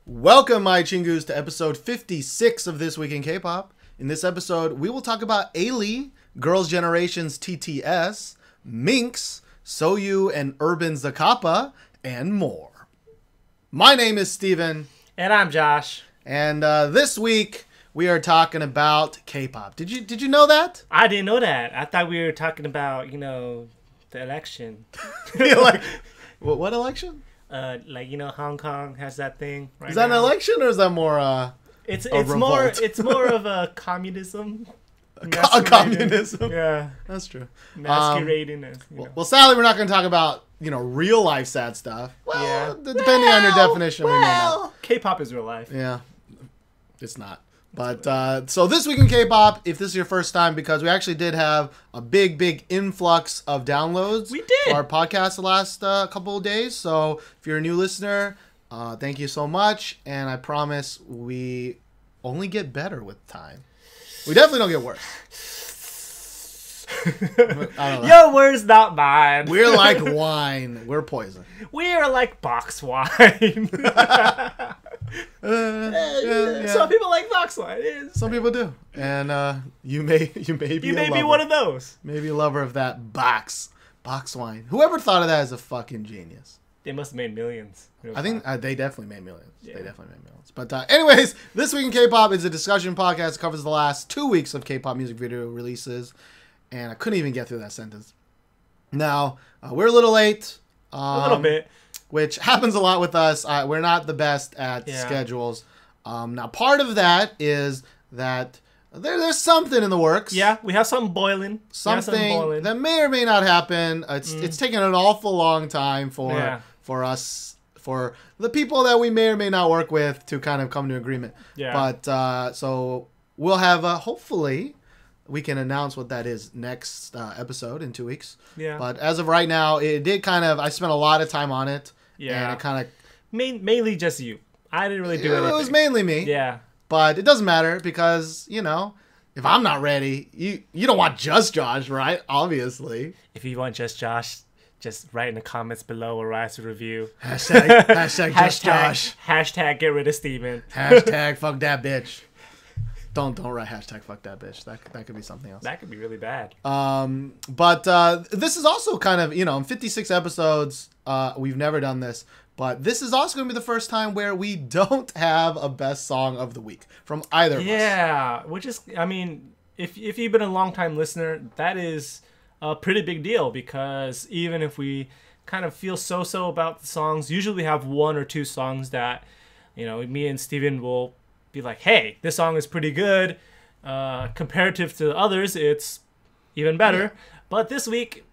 Welcome, my chingus, to episode 56 of This Week in K-Pop. In this episode, we will talk about Ailee, Girls' Generation's TTS, MINX, Soyu and Urban Zakapa, and more. My name is Steven. And I'm Josh. And this week, we are talking about K-pop. Did you know that? I didn't know that. I thought we were talking about, the election. Like, what election? Hong Kong has that thing right Is that now. an election, or is that more It's revolt? more of a communism. A communism? Yeah. That's true. Masquerading as, Well, sadly, we're not going to talk about, real life sad stuff. Well, Yeah. Depending on your definition, we may not. K-pop is real life. Yeah, it's not. But, so this week in K-pop, if this is your first time, because we actually did have a big influx of downloads. We did. For our podcast the last couple of days. So if you're a new listener, thank you so much. And I promise we only get better with time. We definitely don't get worse. I don't know. Your words, not mine. We're like wine. We're poison. We are like box wine. Some people like box wine. Some people do, and you may be one of those. Maybe a lover of that box wine. Whoever thought of that is a fucking genius. They must have made millions. I think they definitely made millions. Yeah. They definitely made millions. But anyways, This Week in K-Pop is a discussion podcast that covers the last 2 weeks of K-pop music video releases, and I couldn't even get through that sentence. Now we're a little late. A little bit. Which happens a lot with us. We're not the best at schedules. Now, part of that is that there's something in the works. Yeah, we have something boiling. Something that may or may not happen. It's taken an awful long time for us, for the people that we may or may not work with, to kind of come to agreement. Yeah. But so we'll have hopefully we can announce what that is next episode in 2 weeks. Yeah. But as of right now, it did I spent a lot of time on it. Yeah. And it kind of... Mainly just you. I didn't really do anything. It was mainly me. Yeah. But it doesn't matter because, if I'm not ready, you don't want just Josh, right? Obviously. If you want just Josh, just write in the comments below or write us a review. Hashtag just Josh. Hashtag get rid of Steven. Hashtag fuck that bitch. Don't write hashtag fuck that bitch. That could be something else. That could be really bad. But this is also kind of, in 56 episodes, we've never done this. But this is also going to be the first time where we don't have a best song of the week from either of us. Yeah, which is, if you've been a long-time listener, that is a pretty big deal, because even if we kind of feel so-so about the songs, usually we have one or two songs that, me and Steven will be like, hey, this song is pretty good. Comparative to others, it's even better. Yeah. But this week...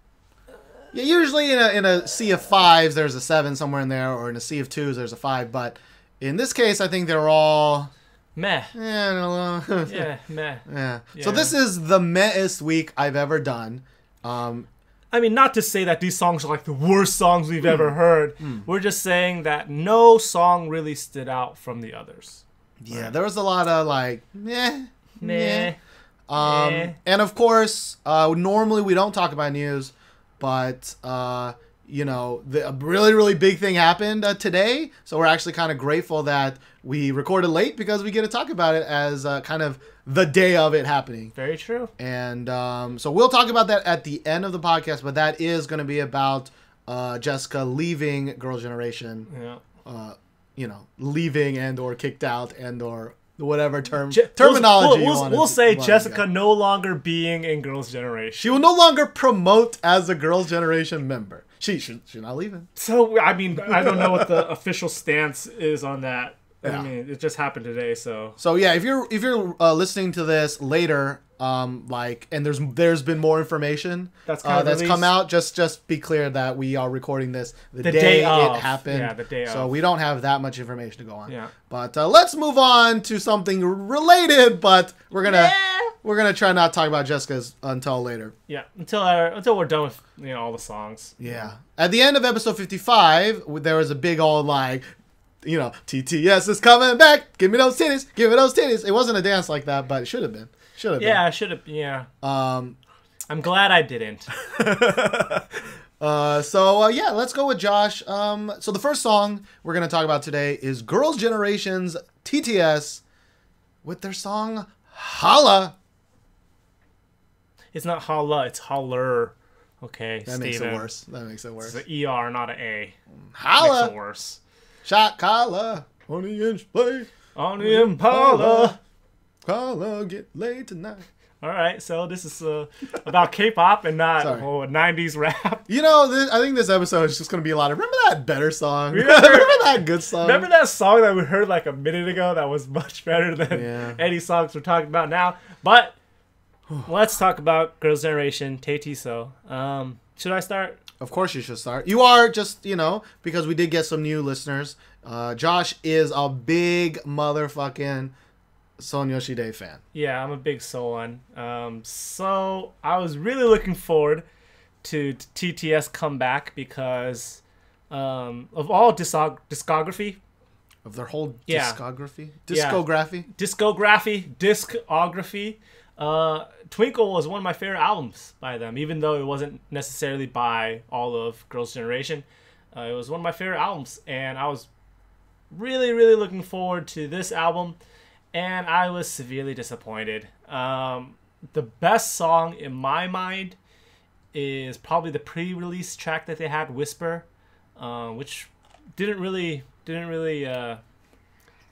Yeah, usually in a sea of fives, there's a 7 somewhere in there, or in a sea of 2s, there's a 5. But in this case, I think they're all... Meh. Yeah, yeah, meh. Yeah. So this is the mehest week I've ever done. Not to say that these songs are like the worst songs we've ever heard. We're just saying that no song really stood out from the others. Yeah, right? There was a lot of meh. Meh. And of course, normally we don't talk about news, but a really big thing happened today. So we're actually kind of grateful that we recorded late, because we get to talk about it as kind of the day of it happening. Very true. And so we'll talk about that at the end of the podcast, but that is going to be about Jessica leaving Girls' Generation. Yeah. Leaving and or kicked out and or whatever terminology you want. We'll say Jessica no longer being in Girls' Generation. She will no longer promote as a Girls' Generation member. She's not leaving. So I don't know what the official stance is on that. Yeah. It just happened today. So yeah, if you're listening to this later, and there's been more information that's come out. Just be clear that we are recording this the day it happened. Yeah, the day of. So we don't have that much information to go on. Yeah. But let's move on to something related. But we're gonna try not to talk about Jessica's until later. Yeah, until we're done with all the songs. Yeah. At the end of episode 55, there was a big old TTS is coming back. Give me those titties. Give me those titties. It wasn't a dance like that, but it should have been. Yeah, I should have. Yeah. I'm glad I didn't. Yeah, let's go with Josh. So the first song we're gonna talk about today is Girls' Generation's TTS with their song Holla. It's not Holla, it's Holler. Okay, That makes it worse. That makes it worse. It's an ER, not an A. Holla. Makes it worse. Shot collar on the inch blade. On the Impala. Holla, get laid tonight. All right, so this is about K-pop and not Sorry. 90s rap. You know, I think this episode is just going to be a lot of, remember that better song? Remember that good song? Remember that song that we heard like a minute ago that was much better than any songs we're talking about now? But let's talk about Girls' Generation, TaeTiSeo. Should I start? Of course you should start. You are just, because we did get some new listeners. Josh is a big motherfucking Son Yoshide fan. Yeah, I'm a big Soan. So I was really looking forward to TTS comeback because of all discography. Of their whole Yeah. discography? Yeah. Discography. Twinkle was one of my favorite albums by them, even though it wasn't necessarily by all of Girls' Generation. It was one of my favorite albums, and I was really, really looking forward to this album, and I was severely disappointed. The best song in my mind is probably the pre-release track that they had, Whisper, which didn't really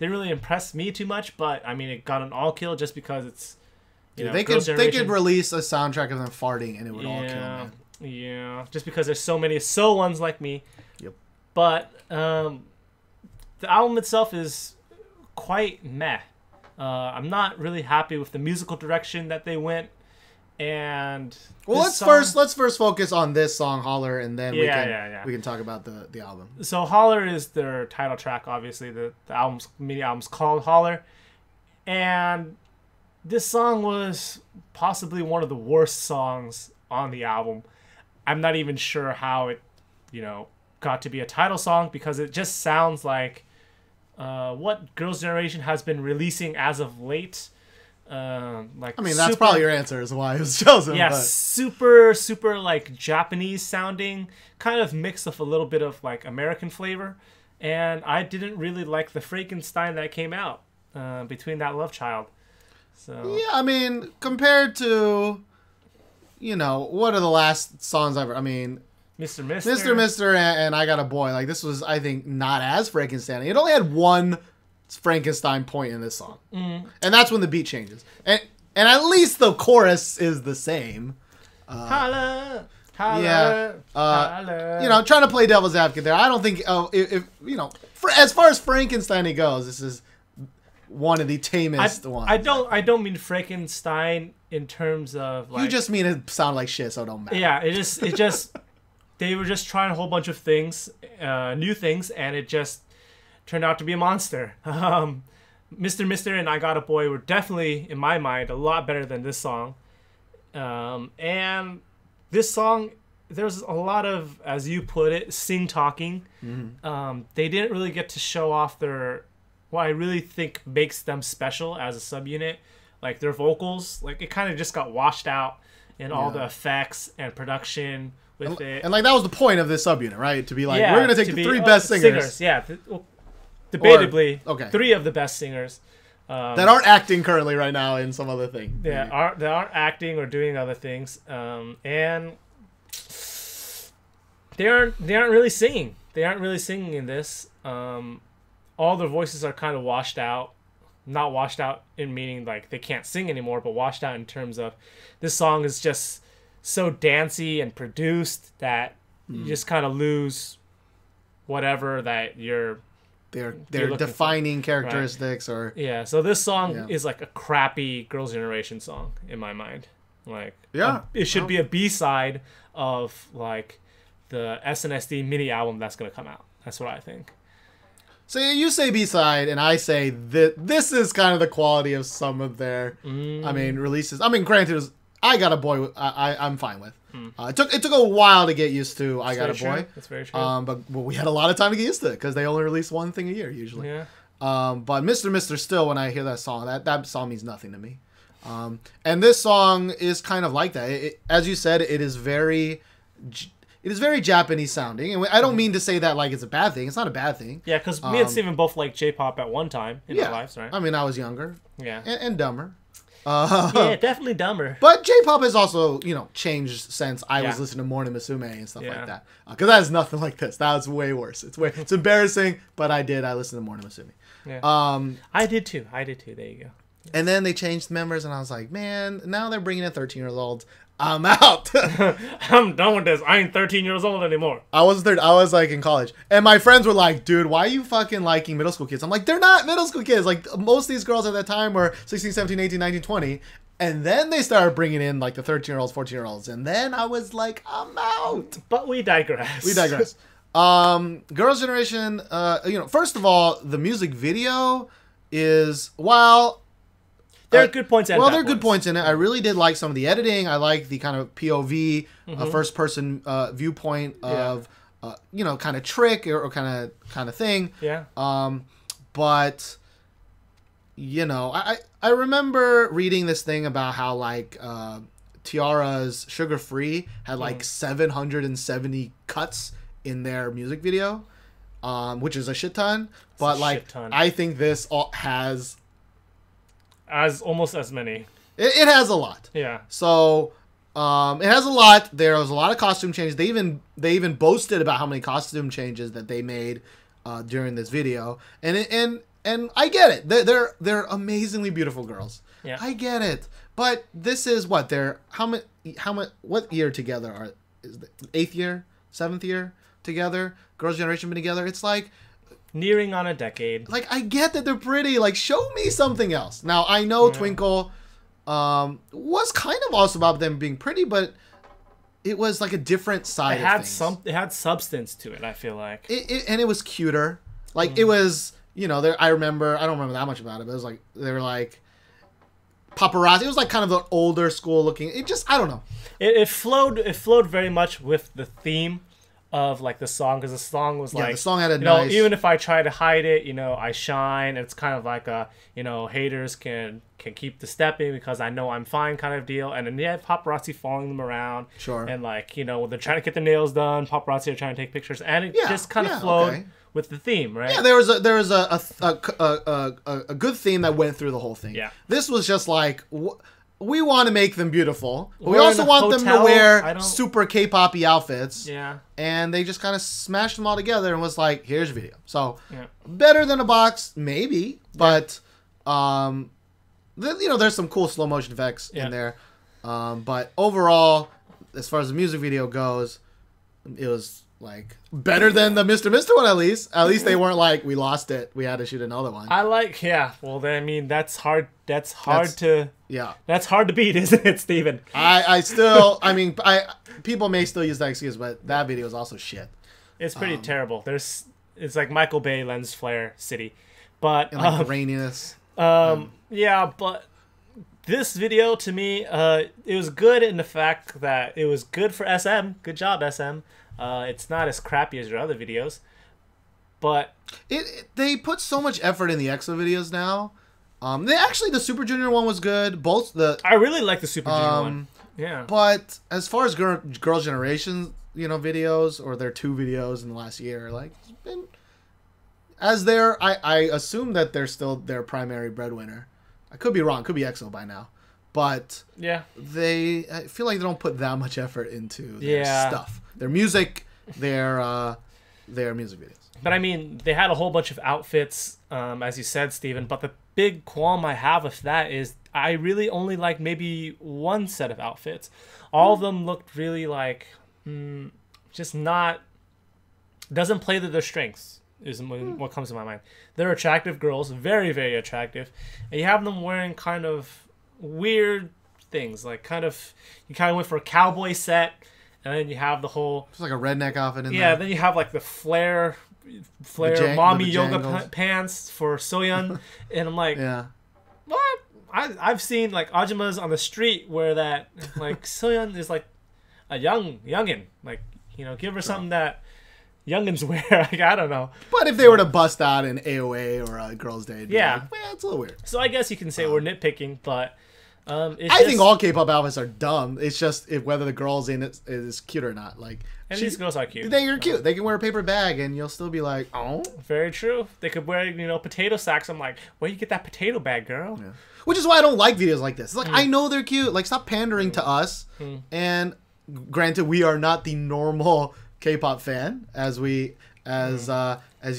impress me too much, but I mean it got an all kill just because it's they could release a soundtrack of them farting and it would all kill, man. Yeah, just because there's so many ones like me. Yep. But the album itself is quite meh. I'm not really happy with the musical direction that they went. And let's first focus on this song Holler, and then we can talk about the album. So Holler is their title track, obviously. The mini album's called Holler, and this song was possibly one of the worst songs on the album. I'm not even sure how it got to be a title song, because it just sounds like what Girls' Generation has been releasing as of late. That's probably your answer as to why it was chosen. Yeah, but super like Japanese sounding, kind of mix of a little bit of like American flavor, and I didn't really like the Frankenstein that came out between that love child. So yeah, I mean, compared to what are the last songs ever? I mean, Mr. and I Got a Boy. Like, this was, I think, not as Frankenstein. It only had one Frankenstein point in this song, and that's when the beat changes, and at least the chorus is the same. Holla, holla, yeah, holla. Trying to play devil's advocate there. I don't think if as far as Frankenstein goes, this is one of the tamest ones. I don't mean Frankenstein in terms of like. You just mean it sounded like shit, so it don't matter. Yeah, it just they were just trying a whole bunch of things, new things, and it just turned out to be a monster. Mr. and I Got a Boy were definitely, in my mind, a lot better than this song. And this song, there's a lot of, as you put it, sing-talking. Mm-hmm. They didn't really get to show off what I really think makes them special as a subunit. Like their vocals, like it kind of just got washed out in all the effects and production with it. And like that was the point of this subunit, right? To be like, we're going to take the three best singers. Yeah. Debatably, okay. 3 of the best singers that aren't acting currently right now in some other thing. They aren't acting or doing other things, and they aren't really singing. They aren't really singing in this. All their voices are kind of washed out. Not washed out in meaning like they can't sing anymore, but washed out in terms of this song is just so dancey and produced that you just kind of lose whatever that you're. Their defining characteristics, right? So this song is like a crappy Girls' Generation song in my mind. Like it should be a B-side of like the SNSD mini album that's gonna come out. That's what I think. So you say B-side, and I say that this is kind of the quality of some of their, releases. I mean, granted, I Got a Boy. I'm fine with. It took a while to get used to I Got a Boy. That's very true. But we had a lot of time to get used to it because they only release one thing a year usually. Yeah. But Mr. Still, when I hear that song, that song means nothing to me. And this song is kind of like that. As you said, it is very. it is very Japanese sounding, and I don't mean to say that like it's a bad thing. It's not a bad thing. Yeah, because me and Steven both liked J-pop at one time in our lives, right? I mean, I was younger. Yeah. And dumber. Yeah, definitely dumber. But J-pop has also, changed since I was listening to Morning Musume and stuff like that. Because that is nothing like this. That was way worse. It's embarrassing, but I listened to Morning Musume. Yeah. I did too. There you go. And then they changed the members, and I was like, man, now they're bringing in 13-year-olds. I'm out. I'm done with this. I ain't 13 years old anymore. I was like in college, and my friends were like, dude, why are you fucking liking middle school kids? I'm like, they're not middle school kids. Like, most of these girls at that time were 16, 17, 18, 19, 20. And then they started bringing in like the 13-year-olds, 14-year-olds. And then I was like, I'm out. But we digress. Girls' Generation, first of all, the music video is, while... There are good points in it. Well, there are good points in it. I really did like some of the editing. I like the kind of POV, first-person viewpoint of, kind of trick or kind of thing. Yeah. But, I remember reading this thing about how, like, Tiara's Sugar Free had, like, 770 cuts in their music video, which is a shit ton. But, like, I think this has... almost as many. It has a lot. Yeah. So it has a lot. There was a lot of costume changes. They even boasted about how many costume changes that they made during this video. And I get it. They're amazingly beautiful girls. Yeah. I get it. But this is what they're what year together is the 8th year, 7th year together? Girls' Generation been together. It's like nearing on a decade. Like, I get that they're pretty. Like, show me something else. Now, I know Twinkle was kind of also about them being pretty, but it was like a different side of things. It had substance to it, I feel like. And it was cuter. Like, it was, I don't remember that much about it, but it was like, they were like paparazzi. It was like kind of an older school looking. It just, I don't know. It flowed very much with the theme of like the song, because the song was like, the song had a nice, even if I try to hide it, I shine. It's kind of like a, haters can keep the stepping because I know I'm fine kind of deal. And then they have paparazzi following them around. Sure. And like, when they're trying to get their nails done, paparazzi are trying to take pictures, and it just kind of flowed with the theme, right? Yeah, there was a good theme that went through the whole thing. Yeah. This was just like, we want to make them beautiful. But we also want them to wear super K-pop-y outfits. Yeah. And they just kind of smashed them all together and was like, here's your video. So, better than a box, maybe. But, there's some cool slow motion effects in there. But overall, as far as the music video goes, it was like better than the Mr. one at least. At least they weren't like, we lost it, we had to shoot another one. Well, then, I mean, that's hard to beat, isn't it, Steven? People may still use that excuse, but that video is also shit. It's pretty terrible. It's like Michael Bay lens flare city, but and like the raininess. Yeah, but this video to me, it was good in the fact that it was good for SM. Good job, SM. It's not as crappy as your other videos, but they put so much effort in the EXO videos now. The Super Junior one was good. I really like the Super Junior one. Yeah. But as far as Girls' Generation, videos, or their 2 videos in the last year, like, I assume that they're still their primary breadwinner. I could be wrong. Could be EXO by now. But I feel like they don't put that much effort into their stuff. Their music, their music videos. But I mean, they had a whole bunch of outfits, as you said, Steven. But the big qualm I have with that is I really only like maybe one set of outfits. All of them looked really like, just not, doesn't play to their strengths, is what comes to my mind. They're attractive girls, very, very attractive. And you have them wearing kind of weird things, like you kind of went for a cowboy set. And then you have the whole... It's like a redneck outfit in there. Yeah, then you have like the flare mommy yoga pants for Soyeon. And I'm like, what? I've seen like Ajumas on the street wear that. Like, Soyeon is like a youngin. Like, give her something that youngins wear. Like, I don't know. But if they were to bust out in AOA or Girls' Day, it'd be like, it's a little weird. So I guess you can say we're nitpicking, but I think all K-pop outfits are dumb. It's just whether the girls in it is cute or not. Like, and these girls are cute. They're cute. They can wear a paper bag, and you'll still be like, oh. Very true. They could wear, potato sacks. I'm like, where you get that potato bag, girl? Yeah. Which is why I don't like videos like this. It's like, I know they're cute. Like, stop pandering to us. And granted, we are not the normal K-pop fan, as you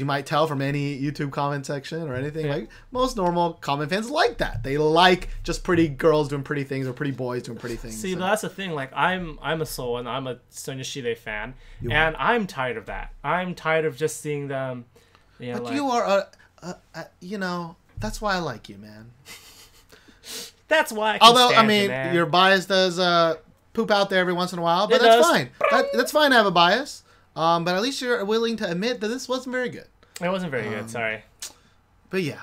might tell from any YouTube comment section or anything. Like, most normal comment fans like that. They like just pretty girls doing pretty things or pretty boys doing pretty things. See, that's the thing. Like, I'm a Seoul and I'm a Sonyeonshide fan, and I'm tired of that. I'm tired of just seeing them. But you are that's why I like you, man. That's why I can stand you, man. Your bias does poop out there every once in a while, but that's fine. That's fine to have a bias. But at least you're willing to admit that this wasn't very good. It wasn't very good, sorry. But yeah.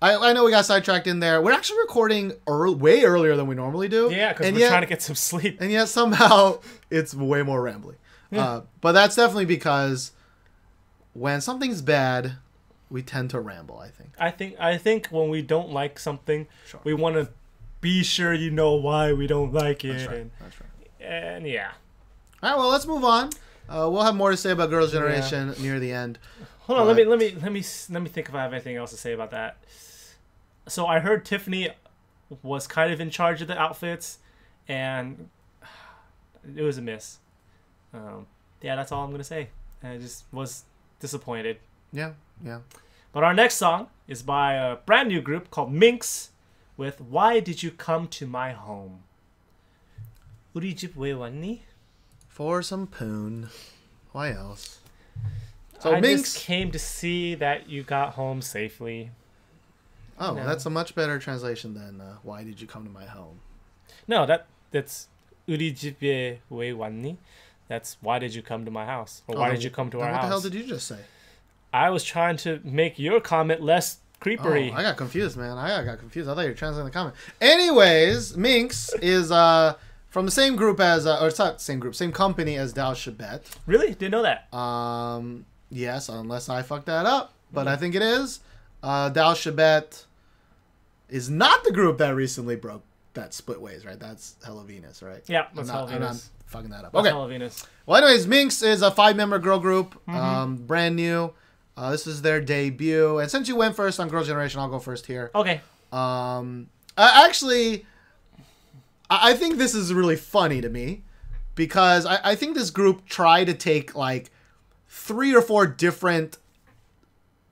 I know we got sidetracked in there. We're actually recording way earlier than we normally do. Yeah, because we're trying to get some sleep. And yet somehow it's way more rambling. Yeah. But that's definitely because when something's bad, we tend to ramble, I think. I think when we don't like something, we want to be sure you know why we don't like it. That's right. And yeah. All right, well, let's move on. We'll have more to say about Girls' Generation near the end. Hold on, let me think if I have anything else to say about that. So I heard Tiffany was kind of in charge of the outfits, and it was a miss. Yeah, that's all I'm gonna say. I just was disappointed. Yeah. But our next song is by a brand new group called MINX with "Why Did You Come to My Home?" 우리 집 왜 왔니? For some poon. Why else? So I MINX just came to see that you got home safely. Oh, that's a much better translation than "Why did you come to my home?" No, that's 우리 집에 왜 왔니? That's why did you come to my house? Or why did you come to our house? What the hell did you just say? I was trying to make your comment less creepery. Oh, I got confused, man. I thought you were translating the comment. Anyways, MINX is from the same group as, or it's not the same group, same company as Dao Shabet. Really? Didn't know that. Yes, unless I fucked that up, but I think it is. Dao Shabet is not the group that recently broke that split ways, right? That's Hello Venus, right? Yeah, that's Hello Venus. I'm fucking that up. That's Okay. Hello Venus. Well, anyways, MINX is a 5-member girl group, brand new. This is their debut, and since you went first on Girls' Generation, I'll go first here. Okay. Actually, I think this is really funny to me because I think this group tried to take like 3 or 4 different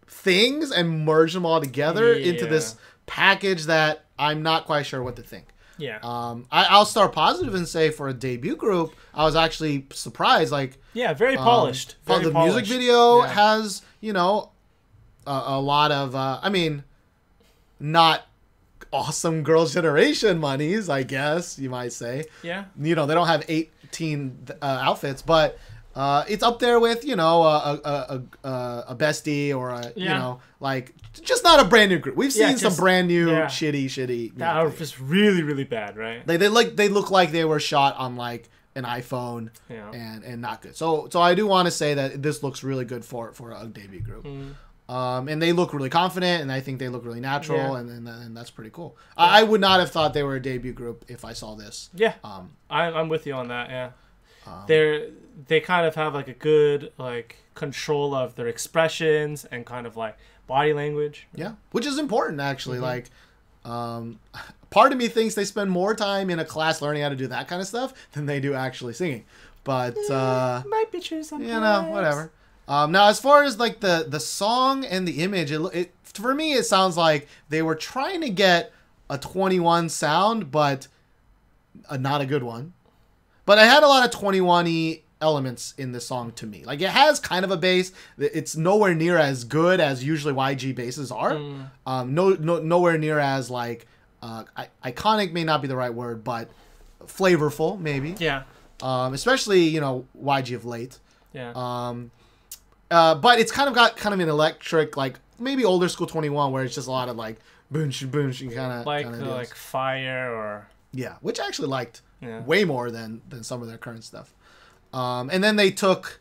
things and merge them all together into this package that I'm not quite sure what to think. Yeah. I'll start positive and say for a debut group, I was actually surprised. Like, very polished. Very the polished. music video has, a lot of, not awesome Girls' Generation monies, I guess you might say. Yeah. They don't have 18 outfits, but it's up there with, a bestie or like just not a brand new group. We've seen some brand new shitty that are just really, really bad, right? They look like they were shot on like an iPhone and not good. So I do want to say that this looks really good for a debut group. And they look really confident, and I think they look really natural, and that's pretty cool. Yeah. I would not have thought they were a debut group if I saw this. Yeah, I'm with you on that. Yeah, they kind of have like a good like control of their expressions and kind of like body language. Yeah, which is important actually. Like, part of me thinks they spend more time in a class learning how to do that kind of stuff than they do actually singing. But might be true sometimes. Whatever. Now, as far as like the song and the image, it for me it sounds like they were trying to get a 21 sound, but not a good one. But I had a lot of 21-y elements in this song to me. Like, it has kind of a bass. It's nowhere near as good as usually YG basses are. Nowhere near as like iconic may not be the right word, but flavorful maybe. Yeah. Especially YG of late. Yeah. But it's kind of got an electric, like maybe older school 21, where it's just a lot of like boonsh boonsh kind of like fire or which I actually liked way more than some of their current stuff. And then they took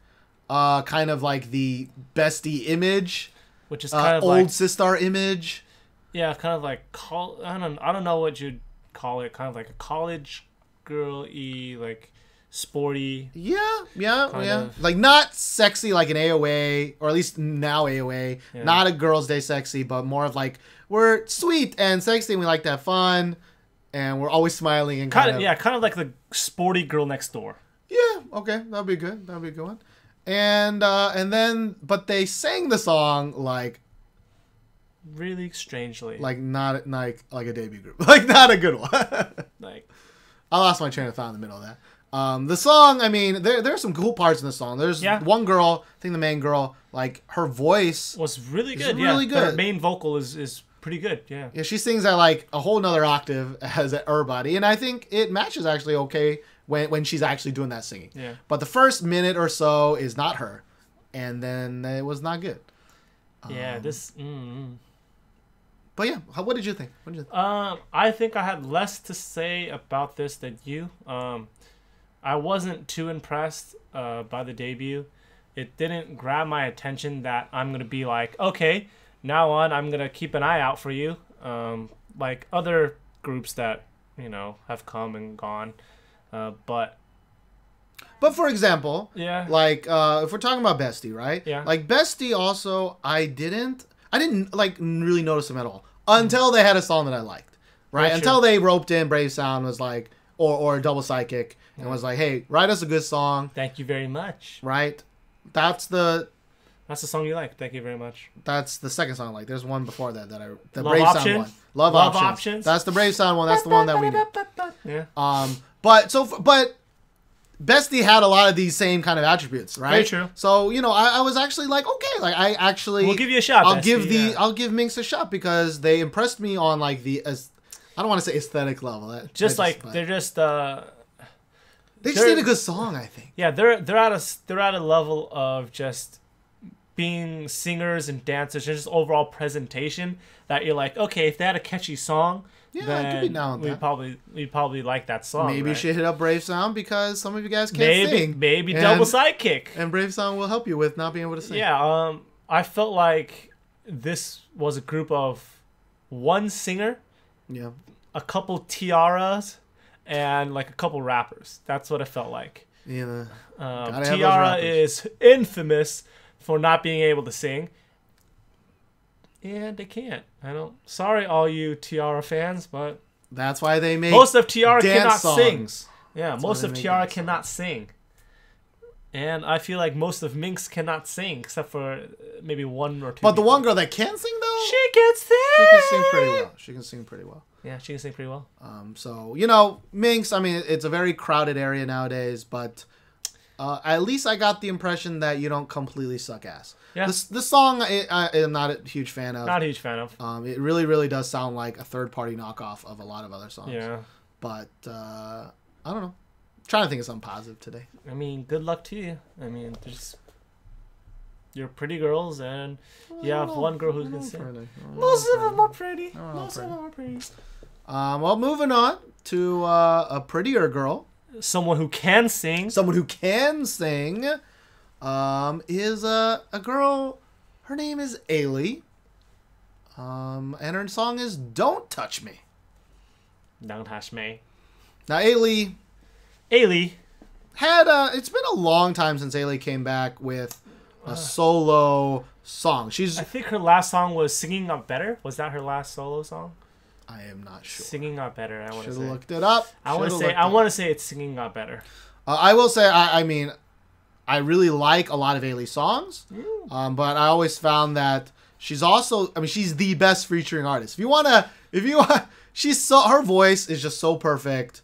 kind of like the bestie image, which is kind of old like Sistar image. Yeah, kind of like I don't know what you'd call it kind of like a college girl-y, like sporty. Yeah. of. Like not sexy like an AOA, or at least now AOA. Yeah. Not a girls' day sexy, but more of like we're sweet and sexy and we like to have fun and we're always smiling and kind of like the sporty girl next door. Yeah, okay, that'd be good. That'd be a good one. And then but they sang the song like really strangely. like not like a debut group. Like not a good one. Like I lost my train of thought in the middle of that. The song, I mean, there are some cool parts in the song. There's one girl, I think the main girl, like her voice was really good. Really good. Her main vocal is pretty good. Yeah. Yeah, she sings at like a whole nother octave as everybody, and I think it matches actually okay when she's actually doing that singing. Yeah. But the first minute or so is not her, and then it was not good. Yeah. But yeah, what did you think? I think I had less to say about this than you. I wasn't too impressed by the debut. It didn't grab my attention that I'm gonna be like, okay, now on I'm gonna keep an eye out for you. Like other groups that have come and gone, but for example, yeah, like if we're talking about Bestie, right? Yeah. Like Bestie also, I didn't like really notice them at all until they had a song that I liked, right? That's Until true. they roped in Brave Sound was like, or Double Sidekick, and was like, hey, write us a good song, thank you very much. right? That's the song you like. Thank you very much. That's the second song I like. There's one before that the Love Brave Option? Sound one. Love Options. Options? That's the Brave Sound one. That's the one that we knew. Yeah. But Bestie had a lot of these same kind of attributes, right? Very true. So I was actually like, okay, like I actually We'll give you a shot. I'll Bestie, give MINX a shot because they impressed me on like I don't want to say aesthetic level. They're just they just need a good song, I think. Yeah, they're at a level of just being singers and dancers, and just overall presentation that you're like, okay, if they had a catchy song, Yeah, then I could be down with that. we'd probably like that song. Maybe you right? should hit up Brave Sound because some of you guys can't sing. Maybe Double Sidekick. And Brave Sound will help you with not being able to sing. Yeah, I felt like this was a group of one singer, Yeah. a couple tiaras, and like a couple rappers. That's what it felt like. Yeah. Gotta have those Tiara rappers. is infamous for not being able to sing. And they can't. Sorry, all you Tiara fans, but That's why they make most of Tiara dance cannot songs. sing. Yeah, That's most why of they make Tiara dance cannot sing. And I feel like most of MINX cannot sing, except for maybe one or two. But the people. one girl that can sing though, She can sing. she can sing pretty well. She can sing pretty well. Yeah, she can sing pretty well. So MINX. I mean, it's a very crowded area nowadays, but at least I got the impression that you don't completely suck ass. Yeah. The song I am not a huge fan of. Not a huge fan of. It really, really does sound like a third-party knockoff of a lot of other songs. Yeah. But I don't know. I'm trying to think of something positive today. I mean, good luck to you. I mean, you're pretty girls, and you have one girl who can sing. Most of them are pretty. Most of them are pretty. Well, moving on to a prettier girl. Someone who can sing. Someone who can sing is a girl. Her name is Ailee. And her song is "Don't Touch Me." Don't touch me. Now, Ailee had it's been a long time since Ailee came back with a solo song. I think her last song was "Singing Got Better." Was that her last solo song? I am not sure. "Singing Got Better." I want to Should say. have looked it up. I want to say it's "Singing Got Better." I will say, I mean, I really like a lot of Ailee's songs, but I always found that she's also, I mean, she's the best featuring artist. If you want, her voice is just so perfect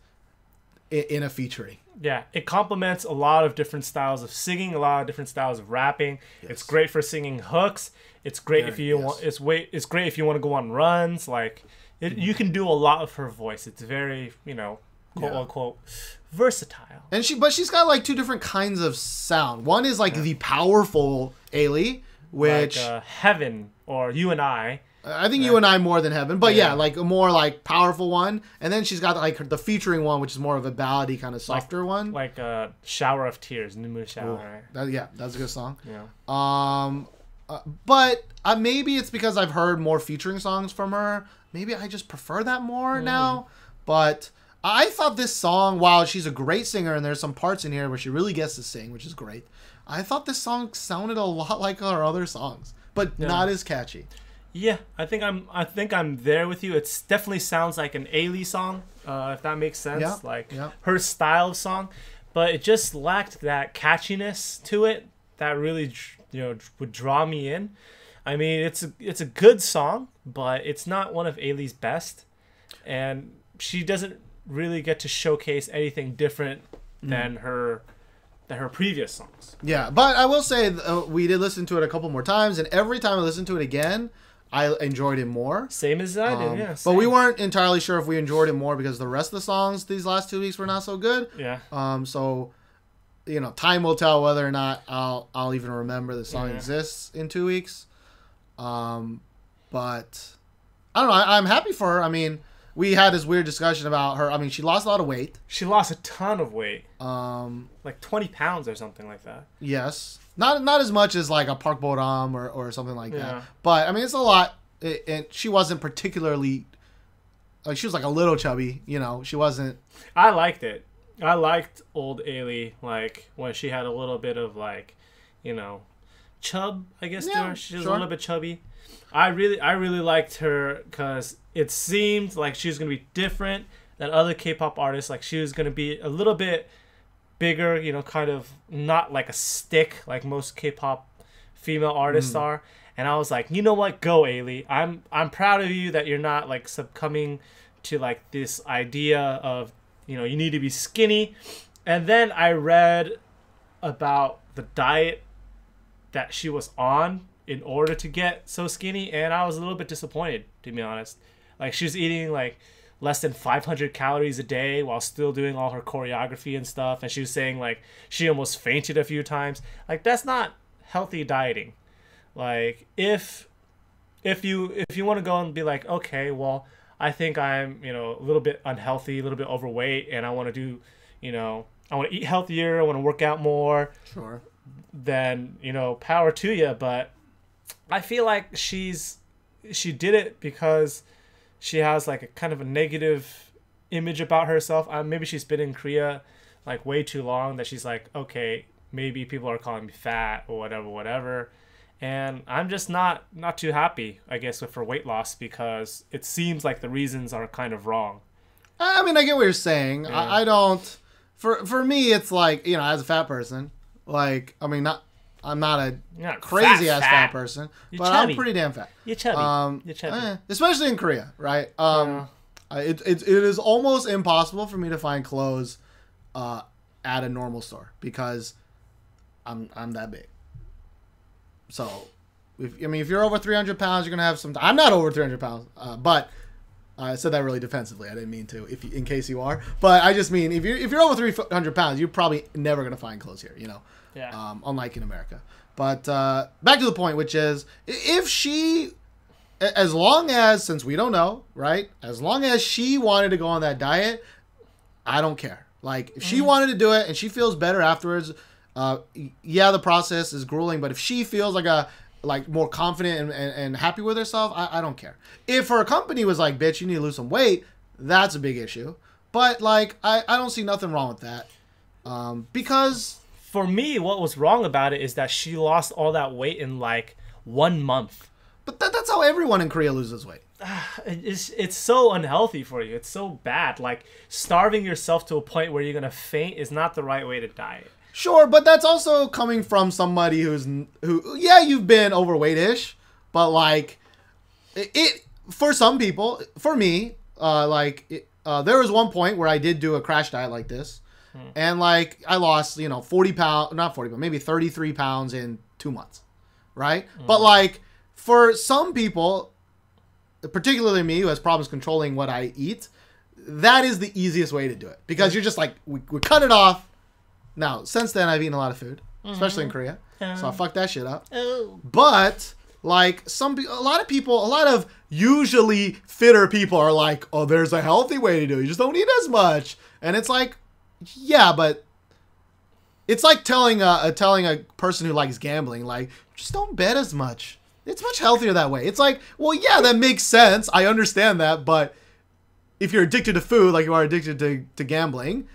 in a featuring. Yeah, it complements a lot of different styles of singing, a lot of different styles of rapping. Yes. It's great for singing hooks. It's great if you want. It's great if you want to go on runs. Like you can do a lot of her voice. It's very quote unquote versatile. And she's got like two different kinds of sound. One is like the powerful Ailee, which like, Heaven or You and I. I think You and I more than Heaven, but yeah, like a more like powerful one. And then she's got like the featuring one, which is more of a ballady kind of softer one. Like a Shower of Tears, New Moon Shower. Right? That's a good song. Yeah. But maybe it's because I've heard more featuring songs from her. Maybe I just prefer that more now. But I thought this song, while she's a great singer and there's some parts in here where she really gets to sing, which is great, I thought this song sounded a lot like her other songs, but not as catchy. Yeah, I think I'm there with you. It definitely sounds like an Ailee song, if that makes sense. Yeah, like yeah. her style of song, but it just lacked that catchiness to it that really, would draw me in. I mean, it's a good song, but it's not one of Ailee's best, and she doesn't really get to showcase anything different than her previous songs. Yeah, but I will say we did listen to it a couple more times, and every time I listened to it again, I enjoyed it more. Same as I did, yeah. Same. But we weren't entirely sure if we enjoyed it more because the rest of the songs these last 2 weeks were not so good. Yeah. So, time will tell whether or not I'll even remember the song exists in 2 weeks. But I don't know. I'm happy for her. I mean, we had this weird discussion about her. I mean, she lost a lot of weight. She lost a ton of weight. Like 20 pounds or something like that. Yes. Not as much as like a Park Bo-ram or something like that. But I mean, it's a lot. And she wasn't particularly like, she was like a little chubby, she wasn't. I liked it. I liked old Ailee, like when she had a little bit of like, chub, I guess. Yeah, she was a little bit chubby. I really liked her because it seemed like she was gonna be different than other K-pop artists. Like she was gonna be a little bit bigger, kind of not like a stick like most K-pop female artists are. And I was like, you know what, go Ailee. I'm proud of you that you're not like succumbing to like this idea of you need to be skinny. And then I read about the diet that she was on in order to get so skinny, and I was a little bit disappointed, to be honest. Like she was eating like less than 500 calories a day while still doing all her choreography and stuff, and she was saying like she almost fainted a few times. Like that's not healthy dieting. Like if you want to go and be like, okay, well, I think I'm a little bit unhealthy, a little bit overweight, and I want to do I want to eat healthier, I want to work out more. Sure. Then power to you, but I feel like she did it because she has like a kind of a negative image about herself. Maybe she's been in Korea like way too long that she's like, okay, maybe people are calling me fat or whatever. And I'm just not too happy, I guess, with her weight loss because it seems like the reasons are kind of wrong. I mean, I get what you're saying. Yeah. I don't. For me, it's like as a fat person, like I mean, I'm not a crazy ass fat person, but chubby. I'm pretty damn fat. You're chubby. You're chubby. Especially in Korea, right? It is almost impossible for me to find clothes at a normal store because I'm that big. So, if you're over 300 pounds, you're gonna have some. I'm not over 300 pounds, but I said that really defensively. I didn't mean to. In case you are, but I just mean if you're over 300 pounds, you're probably never gonna find clothes here. Yeah. Unlike in America. But back to the point, which is if she, as long as, since we don't know, right? As long as she wanted to go on that diet, I don't care. Like if she wanted to do it and she feels better afterwards. Yeah, the process is grueling, but if she feels like more confident and happy with herself, I don't care. If her company was like, bitch, you need to lose some weight, that's a big issue. But like, I don't see nothing wrong with that. Because for me, what was wrong about it is that she lost all that weight in like 1 month. But that's how everyone in Korea loses weight. It's so unhealthy for you. It's so bad. Like starving yourself to a point where you're gonna faint is not the right way to diet. Sure, but that's also coming from somebody who you've been overweight-ish, but like it for some people, for me, there was one point where I did do a crash diet like this, and like I lost 40 pounds, not 40, but maybe 33 pounds in 2 months, right? But like for some people, particularly me who has problems controlling what I eat, that is the easiest way to do it because you're just like we cut it off. Now, since then, I've eaten a lot of food, especially in Korea, so I fucked that shit up. But like a lot of usually fitter people are like, oh, there's a healthy way to do it. You just don't eat as much, and it's like, yeah, but it's like telling a person who likes gambling, like, just don't bet as much. It's much healthier that way. It's like, well, yeah, that makes sense. I understand that, but if you're addicted to food like you are addicted to gambling,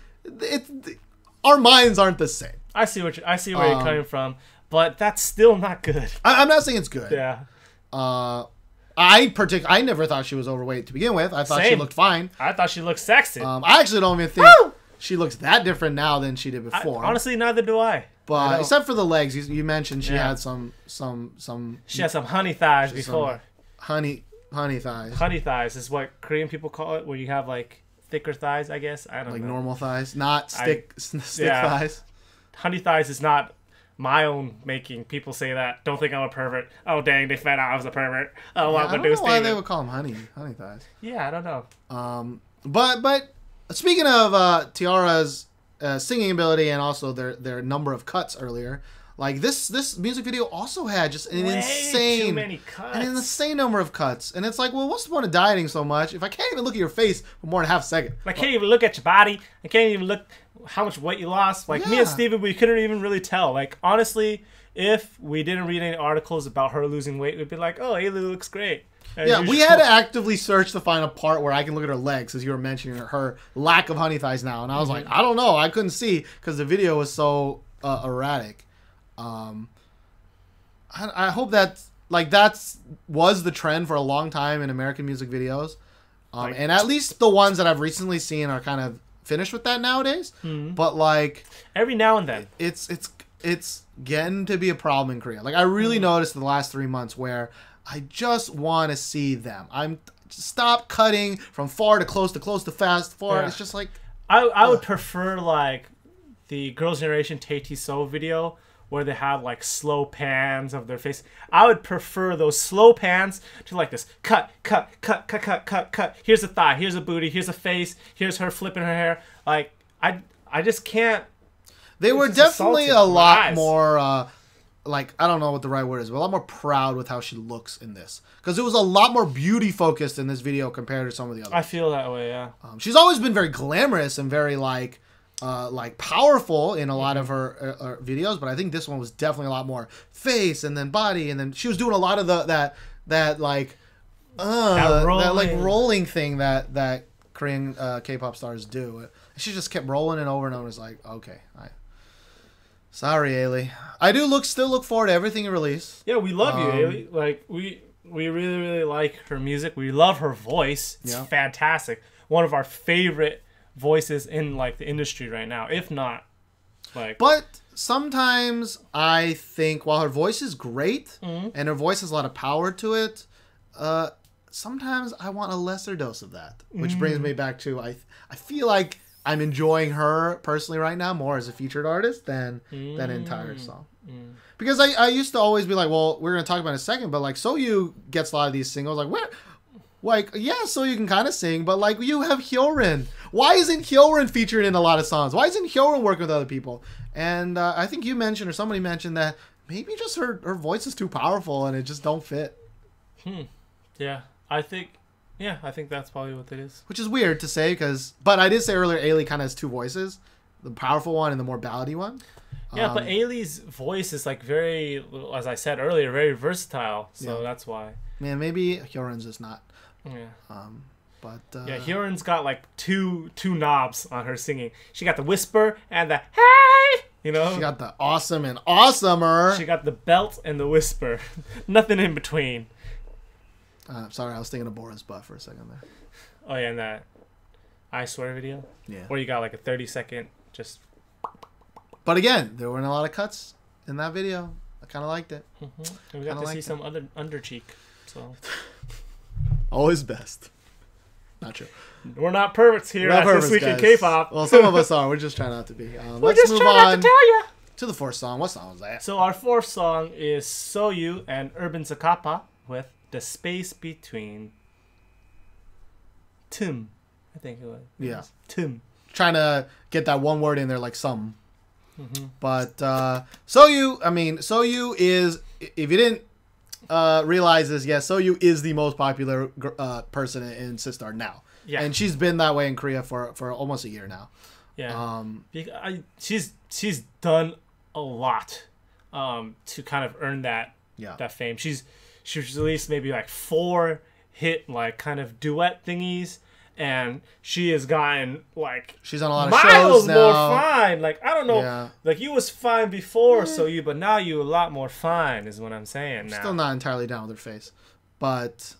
our minds aren't the same. I see where you're coming from, but that's still not good. I'm not saying it's good. Yeah. I never thought she was overweight to begin with. I thought she looked fine. I thought she looked sexy. I actually don't even think she looks that different now than she did before. Honestly, neither do I. But except for the legs, you mentioned she had some. She had some honey thighs before. Honey thighs. Honey thighs is what Korean people call it, where you have like thicker thighs. I guess I don't know. Like normal thighs, not stick thighs. Honey thighs is not my own making. People say that. Don't think I'm a pervert. Oh dang, they found out I was a pervert. Oh, well, I don't know why they would call them honey thighs. Yeah, I don't know. But speaking of Tiara's singing ability and also their number of cuts earlier, like this music video also had just an insane number of cuts, and it's like, well, what's the point of dieting so much if I can't even look at your face for more than half a second? I can't even look at your body. I can't even look how much weight you lost. Like me and Steven, we couldn't even really tell. Like honestly, if we didn't read any articles about her losing weight, we'd be like, oh, Ailee looks great. Yeah, we had to actively search to find a part where I can look at her legs, as you were mentioning her lack of honey thighs now, and I was like, I don't know, I couldn't see because the video was so erratic. I hope that was the trend for a long time in American music videos, and at least the ones that I've recently seen are kind of finished with that nowadays. But like every now and then, it's getting to be a problem in Korea. Like I really noticed in the last 3 months where I just want to see them. Stop cutting from far to close to fast forward. It's just like I would prefer like the Girls' Generation TaeTiSeo video where they have like slow pans of their face. I would prefer those slow pans to like this cut. Here's a thigh, here's a booty, here's a face, here's her flipping her hair. Like I just can't. They were definitely a lot more like, I don't know what the right word is, but a lot more proud with how she looks in this. Because it was a lot more beauty focused in this video compared to some of the others. I feel that way, yeah. She's always been very glamorous and very like powerful in a lot of her videos, but I think this one was definitely a lot more face and then body, and then she was doing a lot of that rolling thing that Korean K-pop stars do. She just kept rolling it over and over. It's like, okay, sorry, Ailee. I do still look forward to everything you release. Yeah, we love you, Ailee. Like we really like her music. We love her voice. It's fantastic. One of our favorite voices in like the industry right now, if not like. But sometimes I think while her voice is great and her voice has a lot of power to it, sometimes I want a lesser dose of that. Which brings me back to I feel like I'm enjoying her personally right now more as a featured artist than that entire song. Because I used to always be like, well, we're going to talk about it in a second, but like Soyu gets a lot of these singles. Like, where? Like, yeah, Soyu can kind of sing, but like you have Hyorin. Why isn't Hyorin featured in a lot of songs? Why isn't Hyorin working with other people? And I think you mentioned, or somebody mentioned, that maybe just her voice is too powerful and it just don't fit. Yeah, I think that's probably what it is. Which is weird to say, but I did say earlier, Ailee kind of has two voices, the powerful one and the more ballady one. Yeah, but Ailee's voice is like very, as I said earlier, very versatile. So that's why. Man, maybe Hyorin's just not. Yeah. But Hyorin's got like two knobs on her singing. She got the whisper and the hey. You know. She got the awesome and awesomer. She got the belt and the whisper. Nothing in between. Sorry, I was thinking of Bora's butt for a second there. Oh yeah, and that I Swear video. Yeah. Where you got like a 30-second just. But again, there weren't a lot of cuts in that video. I kind of liked it. And we got to see some other under cheek. So. Always best. Not true. We're not perverts here at This Week in K-pop. Well, some of us are. We're just trying not to be. Let's move on to tell you. To the fourth song. What song was that? So our fourth song is Soyu and Urban Zakapa with The Space Between. Tim. I think it was. Yeah. Tim. Trying to get that one word in there like some. But Soyu is, if you didn't realize this, Soyu is the most popular person in Sistar now. Yeah. And she's been that way in Korea for almost a year now. Yeah. She's done a lot to kind of earn that fame. She's released maybe like 4 hit like kind of duet thingies, and she has gotten like she's on a lot of miles shows now. more fine. Like I don't know, Yeah. like you was fine before, Soyu, but now you a lot more fine is what I'm saying. Now Still not entirely down with her face, but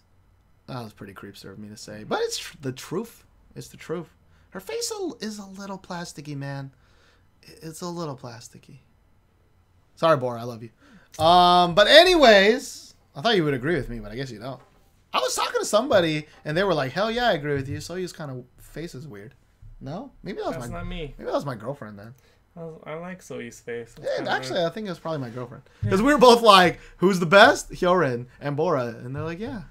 that was pretty creepster of me to say. But it's the truth. It's the truth. Her face is a little plasticky, man. It's a little plasticky. Sorry, Bora, I love you. But anyways, I thought you would agree with me, but I guess you don't. I was talking to somebody, and they were like, "Hell yeah, I agree with you." Soyu's kind of face is weird. No, maybe that's not me. Maybe that was my girlfriend then. I like Soyu's face. Yeah, actually, I think it was probably my girlfriend because we were both like, "Who's the best?" Hyorin and Bora, and they're like, "Yeah."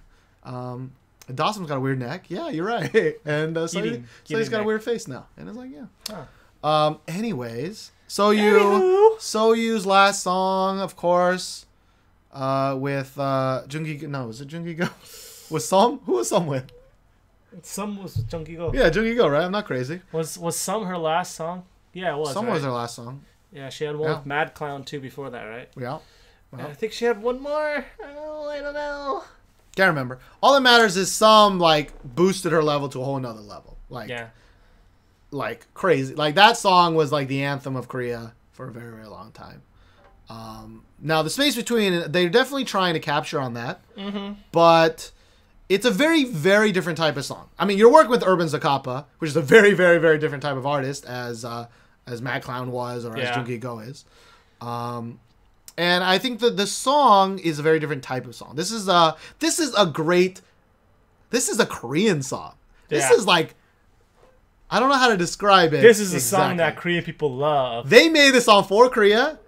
Dawson's got a weird neck. Yeah, you're right. And Soyu's got a weird face now, and it's like, yeah. Huh. Anyways, Soyu's last song, of course, with Jungi. No, was it Jungi Go? Was Som? Who was Som with? Some was Jungi Go. Yeah, Jungi Go, right? I'm not crazy. Was Some her last song? Yeah, it was. Some right? was her last song. Yeah, she had one with Mad Clown too before that, right? Yeah. Well, I think she had one more. Oh, I don't know. Can't remember. All that matters is Some like boosted her level to a whole nother level. Like, yeah. Like crazy. Like that song was like the anthem of Korea for a very, very long time. Now the space between, they're definitely trying to capture on that, but it's a very, very different type of song. I mean, you're working with Urban Zakapa, which is a very, very, very different type of artist as Mad Clown was or as Jungi Go is. And I think that the song is a very different type of song. This is a Korean song. This is like, I don't know how to describe it. This is a song that Korean people love. They made this song for Korea.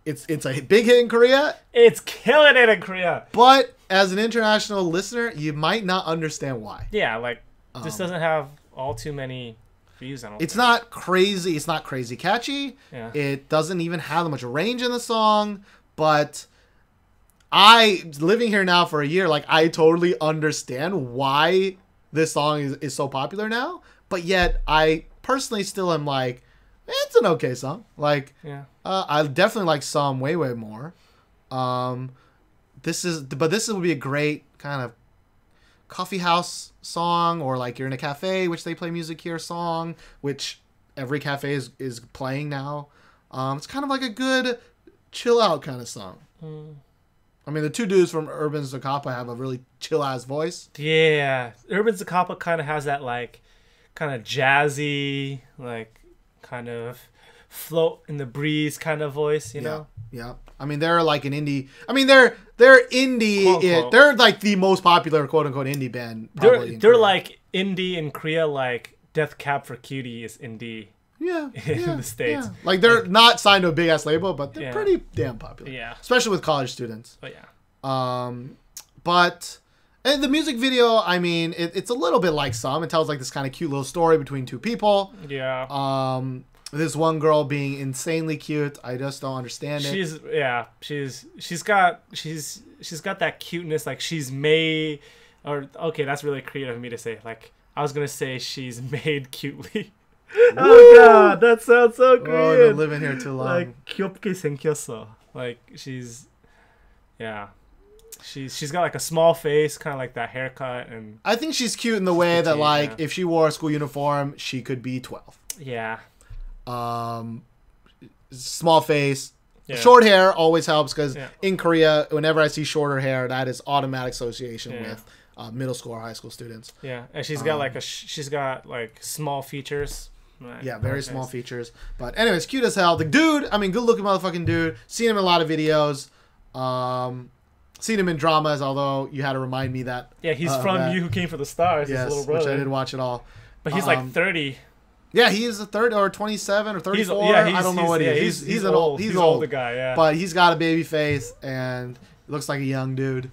It's a big hit in Korea. It's killing it in Korea. But as an international listener, you might not understand why. Yeah, like this doesn't have all too many views. I don't. It's not crazy. It's not crazy catchy. Yeah. It doesn't even have that much range in the song. But living here now for a year, like I totally understand why this song is so popular now. But yet, I personally still am like, it's an okay song. Like, I definitely like Some way, way more. This would be a great kind of coffee house song, or like you're in a cafe, which they play music here song, which every cafe is playing now. It's kind of like a good chill out kind of song. I mean, the two dudes from Urban Zakapa have a really chill ass voice. Yeah, Urban Zakapa kind of has that like kind of jazzy, like kind of float in the breeze kind of voice, you know? Yeah. I mean, they're like an indie. I mean, they're indie. Quote. They're like the most popular quote unquote indie band. They're like indie in Korea, like Death Cab for Cutie is indie. Yeah, in the States. Yeah. Like they're not signed to a big ass label, but they're pretty damn popular. Yeah. Especially with college students. But yeah. But and the music video, I mean, it's a little bit like Some. It tells like this kind of cute little story between two people. Yeah. This one girl being insanely cute. I just don't understand it. She's got that cuteness. Like she's made, or okay, that's really creative of me to say. Like I was gonna say she's made cutely. Oh god, that sounds so Korean. Oh, I've been living here too long. Like 귀엽게 생겼어. Like she's got like a small face, kind of like that haircut, and I think she's cute in the way that like if she wore a school uniform, she could be 12. Yeah. Small face. Short hair always helps because in Korea, whenever I see shorter hair, that is automatic association with middle school or high school students. Yeah, and she's got like small features. Yeah, very small features. But anyways, cute as hell. The dude, I mean, good looking motherfucking dude. Seen him in a lot of videos. Seen him in dramas, although you had to remind me that. Yeah, he's from You Who Came for the Stars. Yes, his little brother. which I didn't watch at all. But he's like 30. Yeah, he is a 30 or 27 or 34. I don't know what he is. He's an old. He's an older guy. Yeah. But he's got a baby face and looks like a young dude.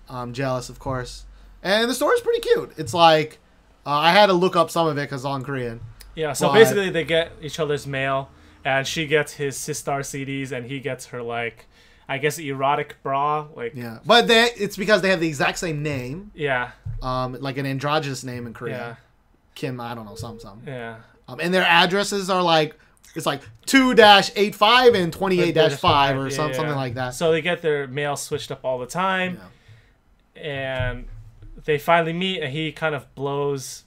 I'm jealous, of course. And the story's pretty cute. It's like I had to look up some of it because it's all in Korean. Yeah. So basically, they get each other's mail, and she gets his Sistar CDs, and he gets her like, I guess, erotic bra. Like. Yeah, but it's because they have the exact same name. Yeah. Like an androgynous name in Korea. Yeah. Kim, I don't know, some. Yeah. And their addresses are like, it's like 2-85 and 28-5 or something like that. So they get their mail switched up all the time. Yeah. And they finally meet, and he kind of blows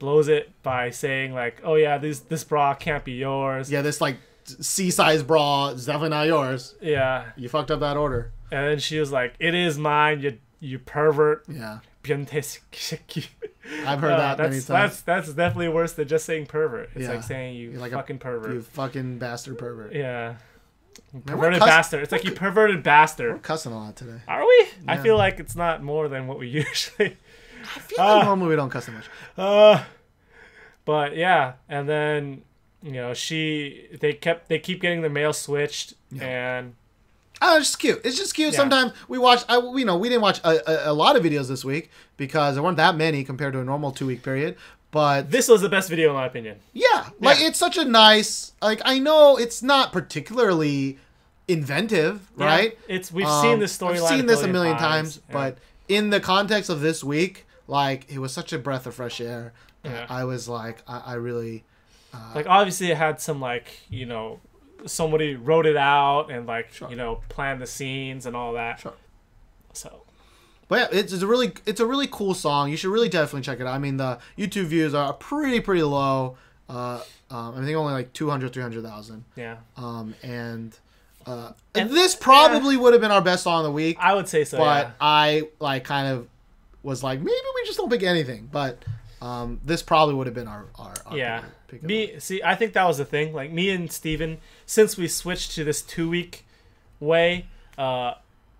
blows it by saying like, "Oh yeah, this bra can't be yours." Yeah, this like C-size bra is definitely not yours. Yeah. You fucked up that order. And then she was like, "It is mine, you pervert." Yeah. 변태새끼. I've heard that many times. That's definitely worse than just saying pervert. It's Yeah. like saying you like fucking pervert. You fucking bastard pervert. Yeah. Man, Perverted bastard. It's like you perverted bastard. We're cussing a lot today. Are we? Yeah. I feel like it's not more than what we usually. I feel like normally we don't cuss that much. But yeah, and then they keep getting the mail switched, and it's just cute. It's just cute. Yeah. Sometimes we watch. We didn't watch a lot of videos this week because there weren't that many compared to a normal 2-week period. But this was the best video in my opinion. Yeah, like it's such a nice. Like I know it's not particularly inventive, right? We've seen this storyline. I've seen this a million times, but in the context of this week, like it was such a breath of fresh air. Yeah. I was like, I really. Like obviously it had some somebody wrote it out and planned the scenes and all that. Sure. So. But yeah, it's a really cool song. You should really definitely check it out. I mean, the YouTube views are pretty low. I think only like 200, 300,000. Yeah. And this probably would have been our best song of the week. I would say so. But I kind of was like, maybe we just don't pick anything. But this probably would have been our pick. I think that was the thing. Like me and Steven, since we switched to this 2-week way,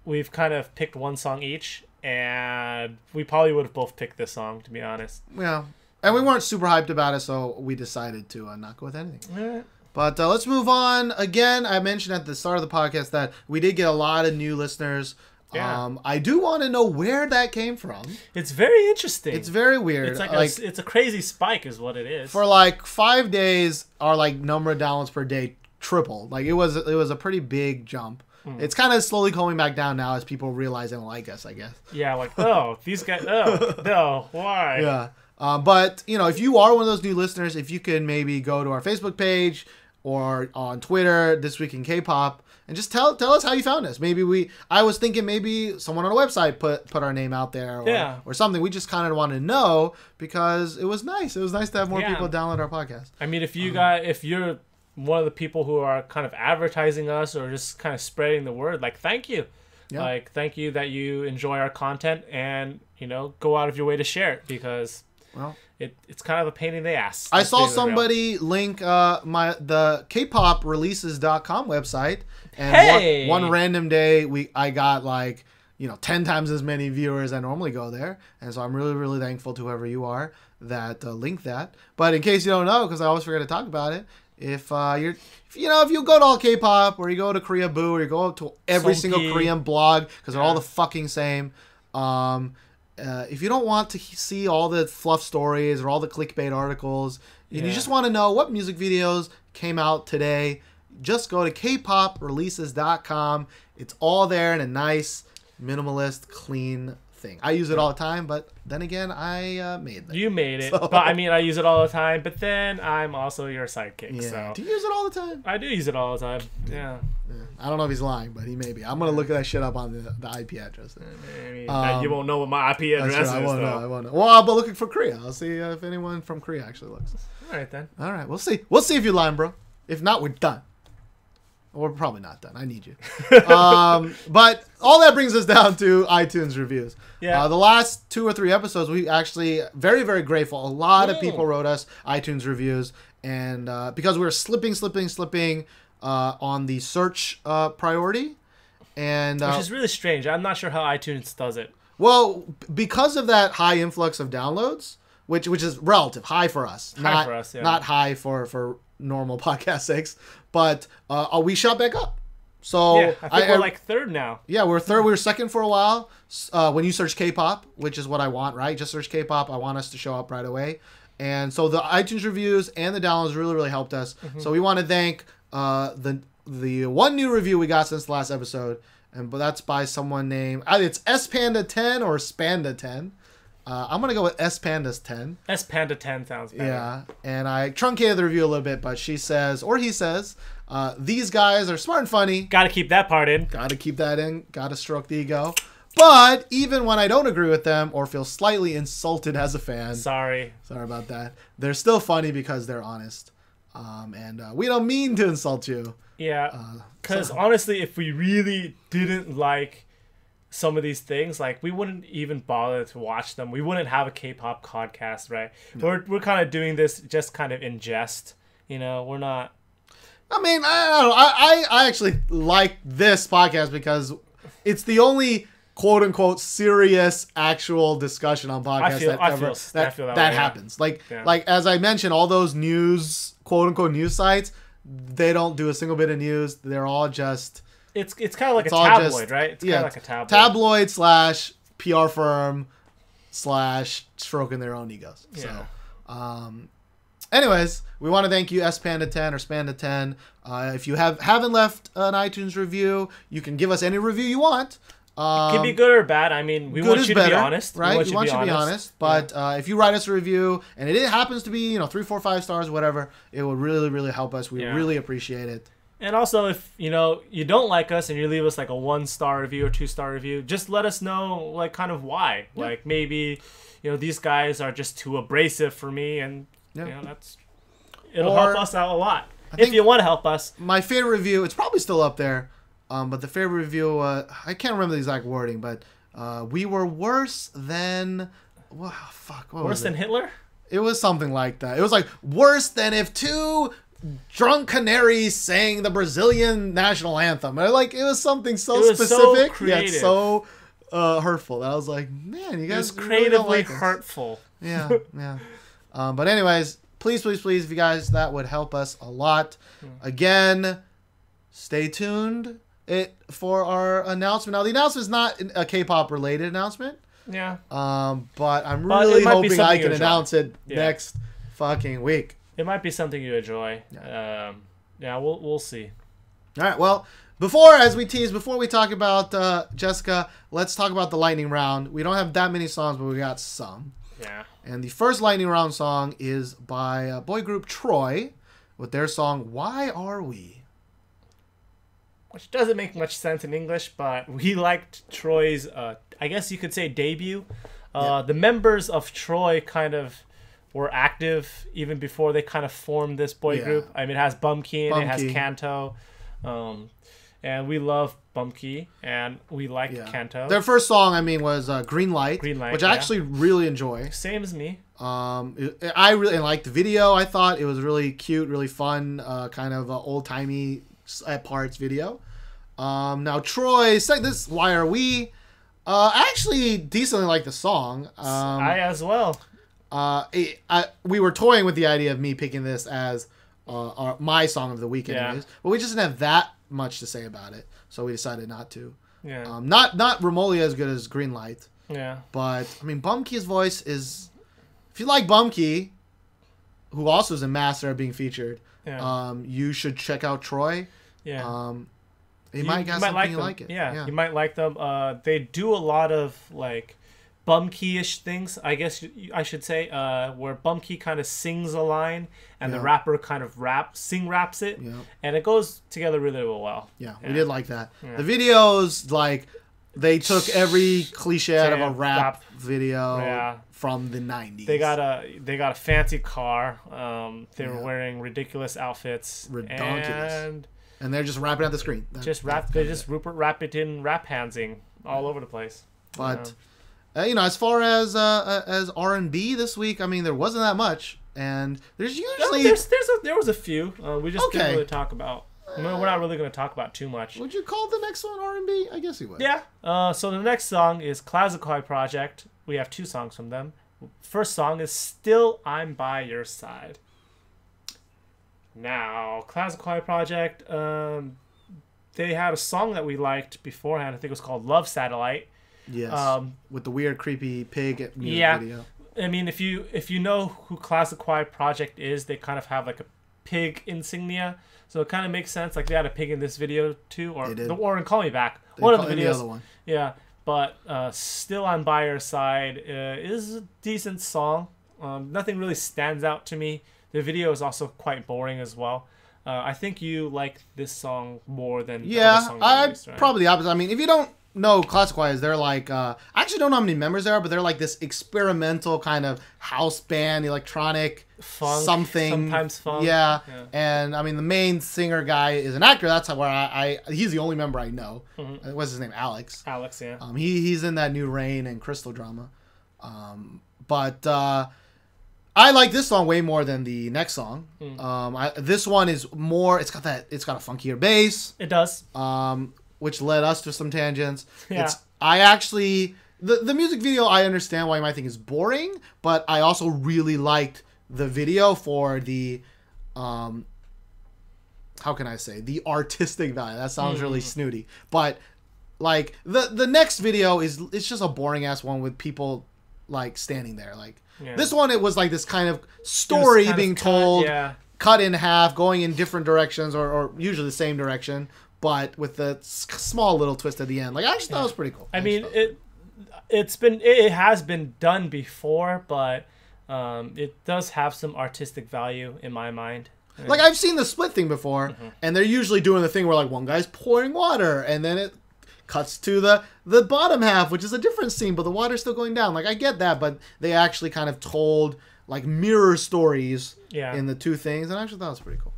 we've kind of picked one song each. And we probably would have both picked this song, to be honest. Yeah. And we weren't super hyped about it, so we decided to not go with anything. All right. But let's move on. Again, I mentioned at the start of the podcast that we did get a lot of new listeners. Yeah. I do want to know where that came from. It's very interesting. It's very weird. It's like it's a crazy spike is what it is. For like 5 days, our number of downloads per day tripled. Like it was a pretty big jump. It's kind of slowly coming back down now as people realize they don't like us, I guess. Yeah, like, these guys, no, why? Yeah. But, if you are one of those new listeners, if you can maybe go to our Facebook page or on Twitter, This Week in Kpop, and just tell us how you found us. I was thinking maybe someone on a website put our name out there or something. We just kind of wanted to know because it was nice. It was nice to have more people download our podcast. I mean, if you're one of the people who are kind of advertising us or just kind of spreading the word, like, thank you. Yeah. Like, thank you that you enjoy our content and, go out of your way to share it because it's kind of a pain in the ass. I saw somebody link the kpopreleases.com website, and one random day I got 10 times as many viewers I normally go there, and so I'm really, really thankful to whoever you are that linked that. But in case you don't know, because I always forget to talk about it, if you go to all K-pop or you go to Korea Boo or you go to every single Korean blog because they're all the fucking same, if you don't want to see all the fluff stories or all the clickbait articles, and you just want to know what music videos came out today, just go to kpopreleases.com. It's all there in a nice, minimalist, clean thing. I use it all the time, but then again, I made them. You made it. So. But I mean, I use it all the time, but then I'm also your sidekick. Yeah. So. Do you use it all the time? I do use it all the time. Yeah. I don't know if he's lying, but he may be. I'm going to look that shit up on the IP address. I mean, you won't know what my IP address is. I won't know. Well, I'll be looking for Korea. I'll see if anyone from Korea actually looks. All right, then. All right. We'll see. We'll see if you're lying, bro. If not, we're done. We're probably not done. I need you. But all that brings us down to iTunes reviews. Yeah. The last 2 or 3 episodes, we actually very, very grateful. A lot of people wrote us iTunes reviews, and because we were slipping on the search priority, and which is really strange. I'm not sure how iTunes does it. Well, because of that high influx of downloads, which is relative high for us, not high for normal podcast sakes, but we shot back up. So yeah, I think we're like 3rd now. Yeah, we're 3rd. We were 2nd for a while. When you search K-pop, which is what I want, right? Just search K-pop. I want us to show up right away. And so the iTunes reviews and the downloads really, really helped us. Mm-hmm. So we want to thank the one new review we got since the last episode, but that's by someone named it's SPanda10 or Spanda10. I'm gonna go with SPandas10. SPanda10 sounds better. Yeah, and I truncated the review a little bit, but she says, or he says, these guys are smart and funny. Got to keep that part in. Got to keep that in. Got to stroke the ego. But even when I don't agree with them or feel slightly insulted as a fan, sorry about that, they're still funny because they're honest. And we don't mean to insult you. Yeah, because honestly, if we really didn't like some of these things, like we wouldn't even bother to watch them. We wouldn't have a K-pop podcast, right? No. We're kind of doing this just kind of in jest. You know, we're not. I mean, I don't know. I actually like this podcast because it's the only quote unquote serious actual discussion on podcasts that happens. Yeah. Like as I mentioned, all those news quote unquote news sites, they don't do a single bit of news. They're all just it's kind of like a tabloid, right? It's kind of like a tabloid / PR firm / stroking their own egos. Yeah. So anyways, we want to thank you SPanda10 or Spanda10. If you haven't left an iTunes review, you can give us any review you want. It can be good or bad. I mean, we want you to be honest, right? We want you to be honest. But if you write us a review and it happens to be 3, 4, 5 stars, whatever, it will really, really help us. We really appreciate it. And also, if you don't like us and you leave us like a 1-star review or 2-star review, just let us know like kind of why. Yeah. Like maybe these guys are just too abrasive for me, and it'll help us out a lot. If you want to help us. My favorite review, it's probably still up there. But the favorite review, I can't remember the exact wording, but we were worse than... worse than Hitler? It was something like that. It was like, worse than if 2 drunk canaries sang the Brazilian national anthem. It was something so specific, so creative. Yet so hurtful. I was like, man, you guys it was creatively hurtful. Yeah, yeah. But anyways, please, if you guys, that would help us a lot. Again, stay tuned for our announcement. Now, the announcement is not a K-pop related announcement. Yeah. But I'm really hoping I can announce it next fucking week. It might be something you enjoy. Yeah, we'll see. All right. Well, before we talk about Jessica, let's talk about the lightning round. We don't have that many songs, but we got some. Yeah. And the first lightning round song is by boy group Troy with their song "Why Are We?" Which doesn't make much sense in English, but we liked Troy's, I guess you could say, debut. The members of Troy kind of were active even before they kind of formed this boy group. I mean, it has Bumkey and it has Kanto. And we love Bumkey and we like Kanto. Their first song, was Green Light, which I actually really enjoy. Same as me. I really liked the video. I thought it was really cute, really fun, kind of old-timey at parts video. Now Troy sang this "Why Are We?" I actually decently like the song. I as well. We were toying with the idea of me picking this as my song of the week, anyways. But we just didn't have that much to say about it, so we decided not to. Yeah. Not remotely as good as Green Light. Yeah. But Bumkey's voice is. If you like Bumkey, who also is a master at being featured, you should check out Troy. Yeah. You might like it. Yeah, you might like them. They do a lot of like Bumkey-ish things, I guess I should say, where Bumkey kind of sings a line and the rapper kind of raps it, and it goes together really well. Yeah, we did like that. Yeah. The videos, like, they took every cliche out of a rap video from the 90s. They got a fancy car. They were wearing ridiculous outfits. And they're just rapping at the screen. They just Rupert Rapitin rap handsing all over the place. But as far as R&B this week, there wasn't that much, and there's usually there was a few. We just didn't really talk about. We're not really going to talk about too much. Would you call the next one R&B? I guess you would. Yeah. So the next song is CLAZZIQUAI Project. We have 2 songs from them. First song is "Still I'm By Your Side." Now, CLAZZIQUAI Project, they had a song that we liked beforehand. I think it was called "Love Satellite." Yes. With the weird, creepy pig music video. If you know who CLAZZIQUAI Project is, they kind of have like a pig insignia, so it kind of makes sense. Like they had a pig in this video too, or in "Call Me Back." One of the videos. The other one. Yeah, but "Still I'm By Your Side" is a decent song. Nothing really stands out to me. The video is also quite boring as well. I think you like this song more than the other songs released, right? Probably the opposite. If you don't know CLAZZIQUAI is, they're like, I actually don't know how many members there are, but they're like this experimental kind of house band, electronic Funk, something. sometimes funk. Yeah. And I mean, the main singer guy is an actor. That's where he's the only member I know. What's his name? Alex. Alex, yeah. He's in that new Rain and Crystal drama. But I like this song way more than the next song. This one is more. It's got a funkier bass. It does. Which led us to some tangents. Yeah. I actually the music video, I understand why you might think is boring, but I also really liked the video for the how can I say, the artistic value. That sounds really snooty, but like the next video it's just a boring ass one with people like standing there. Like this one, it was like this kind of story being told, cut in half, going in different directions, or usually the same direction, but with the small little twist at the end. Like, I actually thought it was pretty cool. I mean, it has been done before, but it does have some artistic value in my mind. Like, I've seen the split thing before, and they're usually doing the thing where like one guy's pouring water, and then it cuts to the bottom half, which is a different scene, but the water's still going down. Like, I get that, but they actually kind of told like mirror stories in the two things, and I actually thought it was pretty cool.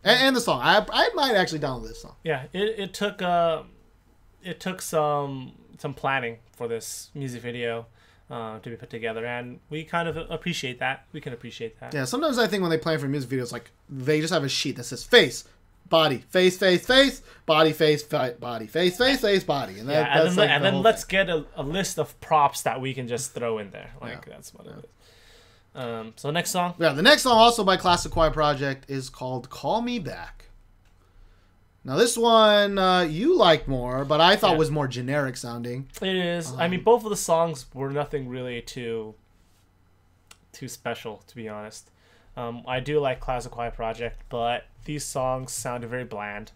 And the song, I might actually download this song. Yeah, it took some planning for this music video to be put together, and we kind of appreciate that. We can appreciate that. Yeah, sometimes I think when they plan for music videos, like they just have a sheet that says face, body, face, face, face, body, face, body, face, face, face, body, and then let's get a list of props that we can just throw in there. Like that's what it is. So next song. Yeah, the next song, also by CLAZZIQUAI Project, is called "Call Me Back." Now this one you liked more, but I thought was more generic sounding. It is. I mean, both of the songs were nothing really too special, to be honest. I do like CLAZZIQUAI Project, but these songs sounded very bland.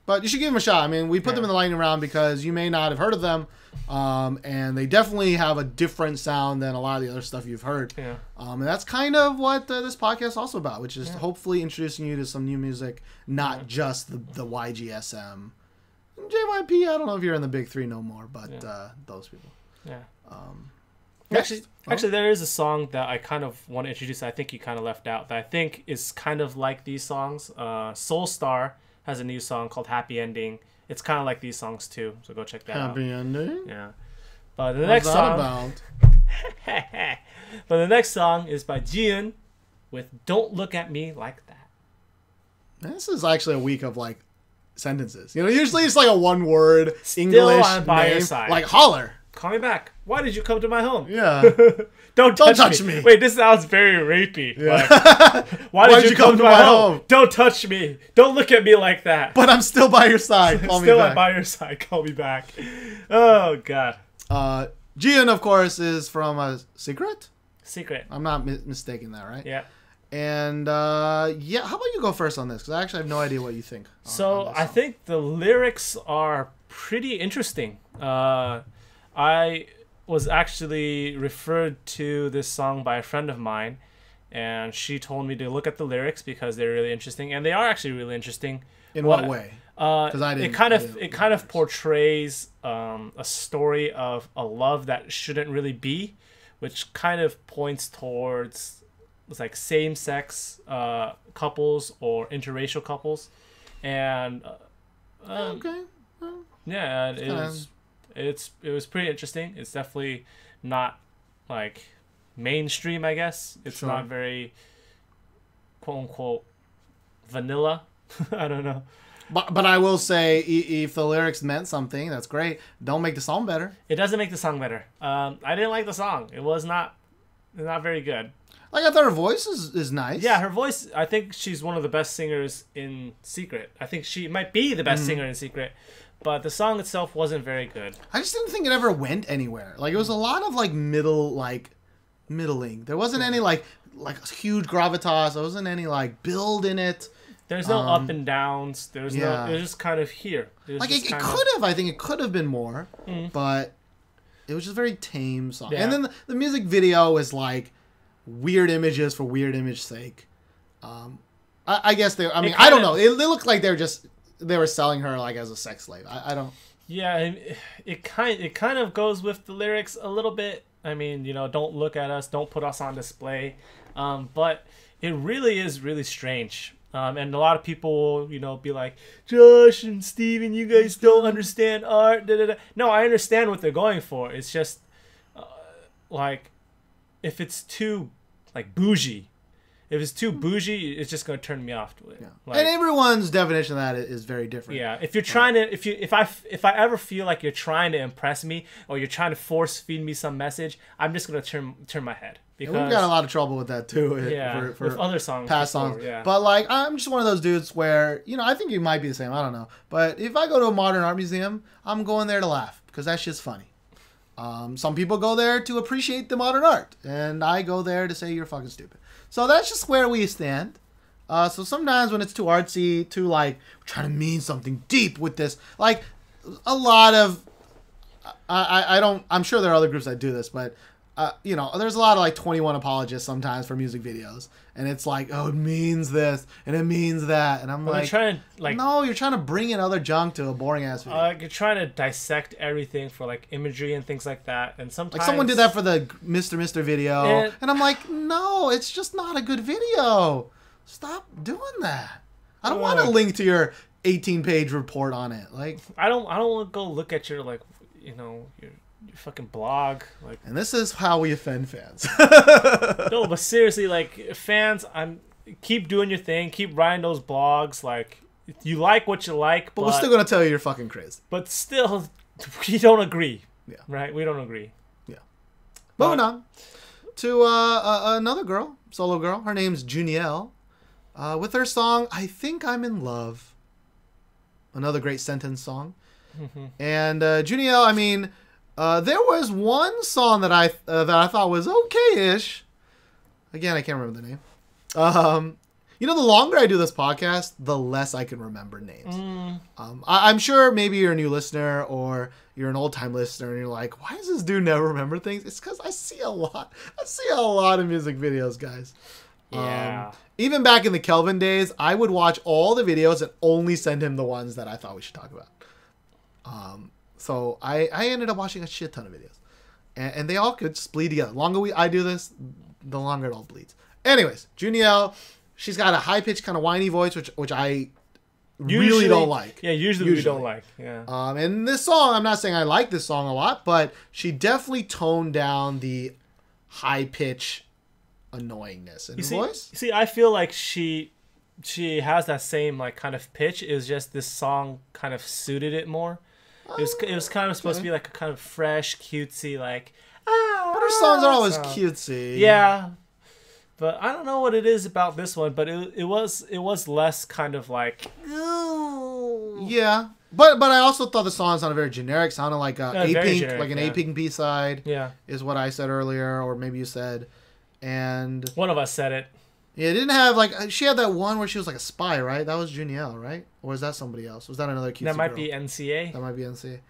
But you should give them a shot. I mean, we put them in the lightning round because you may not have heard of them, and they definitely have a different sound than a lot of the other stuff you've heard. Yeah. And that's kind of what this podcast is also about, which is hopefully introducing you to some new music, not just the YGSM. JYP, I don't know if you're in the big three no more, but those people. Yeah. Actually, there is a song that I kind of want to introduce that I think you kind of left out that I think is kind of like these songs. Soul Star has a new song called Happy Ending. It's kind of like these songs too, so go check that out. Happy Ending? Yeah. But the next song... But the next song is by Jian with Don't Look at Me Like That. This is actually a week of like sentences. You know, usually it's like a one-word English name, like Holler. Call me back. Why did you come to my home? Yeah. Don't touch me. Wait, this sounds very rapey. Yeah. Like, why did you come to my home? Don't touch me. Don't look at me like that. But I'm still by your side. Call me back. Still by your side. Call me back. Oh, God. Jian, of course, is from Secret? Secret. I'm not mistaking that, right? Yeah. And, how about you go first on this? Because I actually have no idea what you think. So, I think the lyrics are pretty interesting. I was actually referred to this song by a friend of mine, and she told me to look at the lyrics because they're really interesting, and they are actually really interesting. In what way? Because it kind of portrays a story of a love that shouldn't really be, which kind of points towards like same-sex couples or interracial couples, and it was pretty interesting. It's definitely not like mainstream, I guess. It's not very quote unquote vanilla. I don't know. But I will say, if the lyrics meant something, that's great. Don't make the song better. It doesn't make the song better. I didn't like the song. It was not very good. Like, I thought her voice is nice. Yeah, her voice, I think she's one of the best singers in Secret. I think she might be the best singer in Secret. But the song itself wasn't very good. I just didn't think it ever went anywhere. Like, it was a lot of, like, middling. There wasn't any, like huge gravitas. There wasn't any, like, build in it. There's no up and downs. There's no... It was just kind of here. Like, it could have. I think it could have been more. But it was just a very tame song. Yeah. And then the music video was, like, weird images for weird image sake. I guess they... I mean, I don't know. It looked like they were selling her like as a sex slave. I don't... Yeah, it kind of goes with the lyrics a little bit. I mean, you know, don't look at us, don't put us on display. But it really is really strange. And a lot of people will, you know, be like, Josh and Steven, you guys don't understand art. Da, da, da. No, I understand what they're going for. It's just like if it's too like bougie. If it's too bougie, it's just gonna turn me off to it. Yeah. Like, and everyone's definition of that is very different. yeah, if you're trying to, if I ever feel like you're trying to impress me or you're trying to force feed me some message, I'm just gonna turn my head. Because And we've got a lot of trouble with that too. Yeah, for with other songs, past before, songs. yeah. But like, I'm just one of those dudes where, you know, I think you might be the same. I don't know. But if I go to a modern art museum, I'm going there to laugh because that shit's funny. Some people go there to appreciate the modern art, and I go there to say you're fucking stupid. So that's just where we stand. So sometimes when it's too artsy, too like we're trying to mean something deep with this, like a lot of, I don't. I'm sure there are other groups that do this, but you know, there's a lot of like 21 apologists sometimes for music videos, and it's like, oh, it means this and it means that, and I'm Well, like, they're trying to, like, no, you're trying to bring in other junk to a boring ass video. you're trying to dissect everything for like imagery and things like that, and sometimes Like someone did that for the Mr. video, and I'm like, no, it's just not a good video. Stop doing that. I don't want to link to your 18-page report on it. Like, I don't want to go look at your, like, you know, your fucking blog, like. And this is how we offend fans. No, but seriously, like, fans, keep doing your thing, keep writing those blogs. Like, you like what you like, but we're still gonna tell you you're fucking crazy. But still, we don't agree. Yeah. Right? We don't agree. Yeah. Moving on to another girl, solo girl. Her name's Juniel. With her song, I Think I'm in Love. Another great sentence song. And Juniel, I mean, there was one song that I thought was okay-ish. Again, I can't remember the name. You know, the longer I do this podcast, the less I can remember names. I'm sure maybe you're a new listener or you're an old-time listener and you're like, why does this dude never remember things? It's because I see a lot. I see a lot of music videos, guys. Yeah. Even back in the Kelvin days, I would watch all the videos and only send him the ones that I thought we should talk about. So I ended up watching a shit ton of videos. And they all could just bleed together. The longer I do this, the longer it all bleeds. Anyways, Juniel, she's got a high-pitched kind of whiny voice, which I really don't like. Yeah, usually we don't like. Yeah. And this song, I'm not saying I like this song a lot, but she definitely toned down the high-pitch annoyingness in her voice. You see, I feel like she has that same like kind of pitch. It was just this song kind of suited it more. It was kind of supposed to be like a kind of fresh, cutesy, like. But her songs are always cutesy. Yeah, but I don't know what it is about this one. But it was less kind of like. Yeah, but I also thought the song sounded very generic. Sounded like A-Pink, like an A-Pink B-side. Yeah, is what I said earlier, or maybe you said. And one of us said it. Yeah, it didn't have like she had that one where she was like a spy, right? That was Juniel, right? Or is that somebody else? Was that another cutesy girl? That might be NCA. That might be NCA.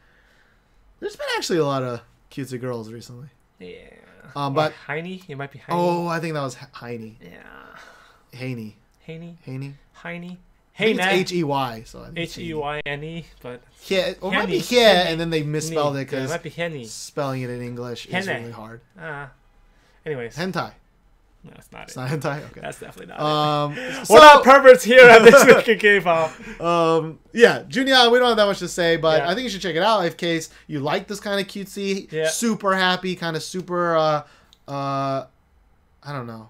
There's been actually a lot of cutesy girls recently. Yeah. But Heine, it might be Heine. Oh, I think that was Heine. Yeah. Haney. Heine. Hey, it's H-E-Y. So H-E-Y-N-E, but yeah, or it might be Henny. yeah, and then they misspelled it Yeah, it because might be Henny. spelling it in English is Henne. really hard. Anyways. Hentai. No, it's not It's it. not hentai? Okay. That's definitely not it. So, We're not perverts here at This Week in K-Pop. yeah, Juniel, we don't have that much to say, but Yeah. I think you should check it out in case you like this kind of cutesy, super happy, kind of super, I don't know.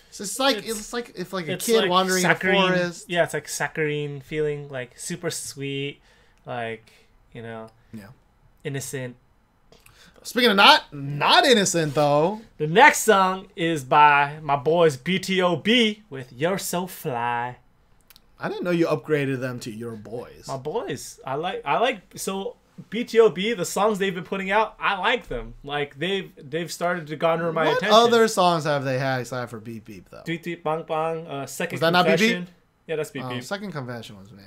It's like if a kid like wandering in a forest. Yeah, it's like saccharine feeling, like super sweet, like, you know, innocent. Speaking of not innocent though. The next song is by my boys BTOB with You're So Fly. I didn't know you upgraded them to your boys. My boys. I like so BTOB, the songs they've been putting out, I like them. Like they've started to garner my attention. What other songs have they had except for Beep Beep though? Tweet Tweet Bang Bang, Second Was that not Beep Confession. Beep? Yeah, that's Beep Beep. Second Confession was me.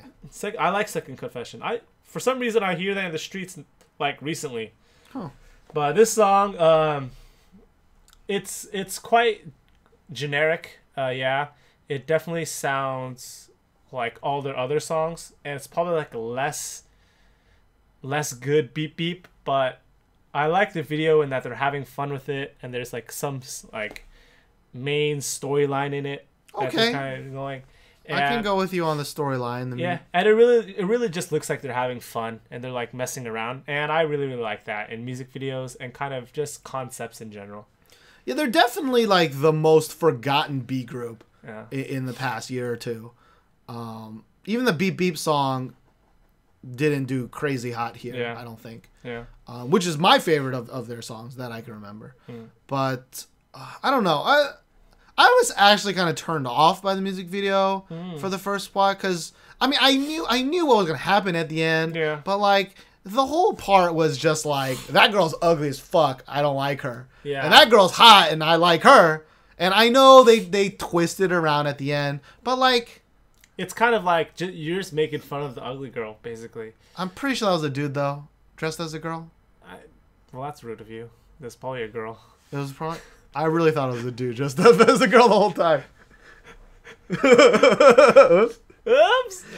I like Second Confession. For some reason I hear that in the streets like recently. Huh. But this song, it's quite generic. Yeah, it definitely sounds like all their other songs, and it's probably like less less good beep beep, but I like the video in that they're having fun with it, and there's like some like main storyline in it. Okay. Kind of going. And, I can go with you on the storyline. Yeah, and it really just looks like they're having fun and they're like messing around, and I really like that in music videos and kind of just concepts in general. Yeah, they're definitely like the most forgotten B group Yeah. in the past year or two. Even the Beep Beep song didn't do crazy hot here, Yeah. I don't think. Yeah. Which is my favorite of their songs that I can remember. But I don't know. I was actually kind of turned off by the music video for the first part because I mean I knew what was gonna happen at the end. Yeah. But like the whole part was just like that girl's ugly as fuck. I don't like her. Yeah. And that girl's hot and I like her. And I know they twisted around at the end, but like It's kind of like you're just making fun of the ugly girl, basically. I'm pretty sure that was a dude though, dressed as a girl. Well, that's rude of you. That's probably a girl. It was probably. I really thought it was a dude dressed up as a girl the whole time. Oops.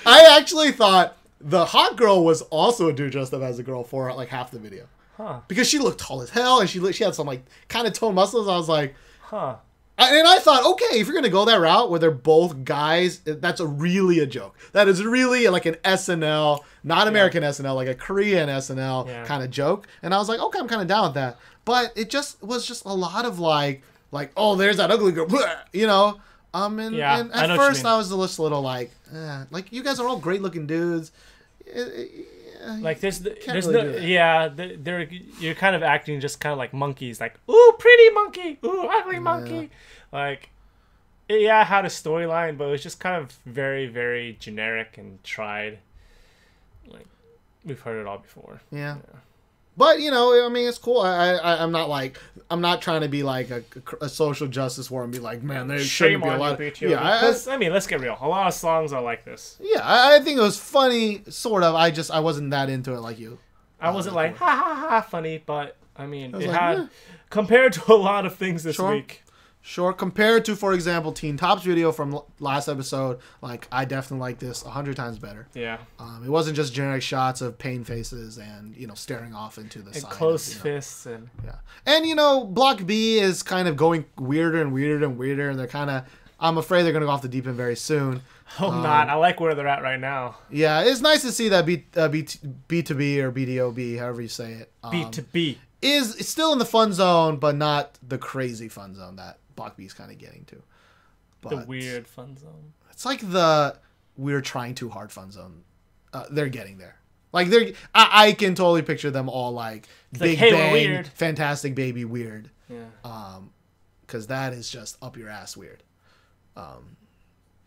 I actually thought the hot girl was also a dude dressed up as a girl for like half the video. Huh. Because she looked tall as hell and she had some like kind of toned muscles. I was like, Huh. and I thought, okay, if you're gonna go that route where they're both guys, that's really a joke. That is really like an SNL, not American SNL, like a Korean SNL kind of joke. And I was like, okay, I'm kind of down with that. But it just was just a lot of like, oh, there's that ugly girl, you know. And at first I was just a little like you guys are all great looking dudes. Like there's really you're kind of acting just kind of like monkeys, like ooh pretty monkey, ooh ugly monkey, like it had a storyline, but it was just kind of very very generic and tried. Like we've heard it all before. Yeah. But you know, I mean, it's cool. I'm not trying to be like a social justice war and be like, man, there shouldn't be a lot. I mean, let's get real. A lot of songs are like this. Yeah, I think it was funny, sort of. I wasn't that into it like you. I wasn't like ha ha ha funny, but I mean, it had compared to a lot of things this week. Sure, compared to, for example, Teen Top's video from last episode, like I definitely like this 100 times better. Yeah. It wasn't just generic shots of pain faces and staring off into the side. Closed fists and and Block B is kind of going weirder and weirder and weirder, and they're kind of. I'm afraid they're gonna go off the deep end very soon. Oh, not. I like where they're at right now. Yeah, it's nice to see that B2B or BTOB, however you say it. B2B is still in the fun zone, but not the crazy fun zone that Block B is kind of getting to. But the weird fun zone. It's like the we're trying too hard fun zone. They're getting there. Like I can totally picture them all like it's Big like, hey, Bang, we're weird. Fantastic Baby weird. Yeah. Because that is just up your ass weird.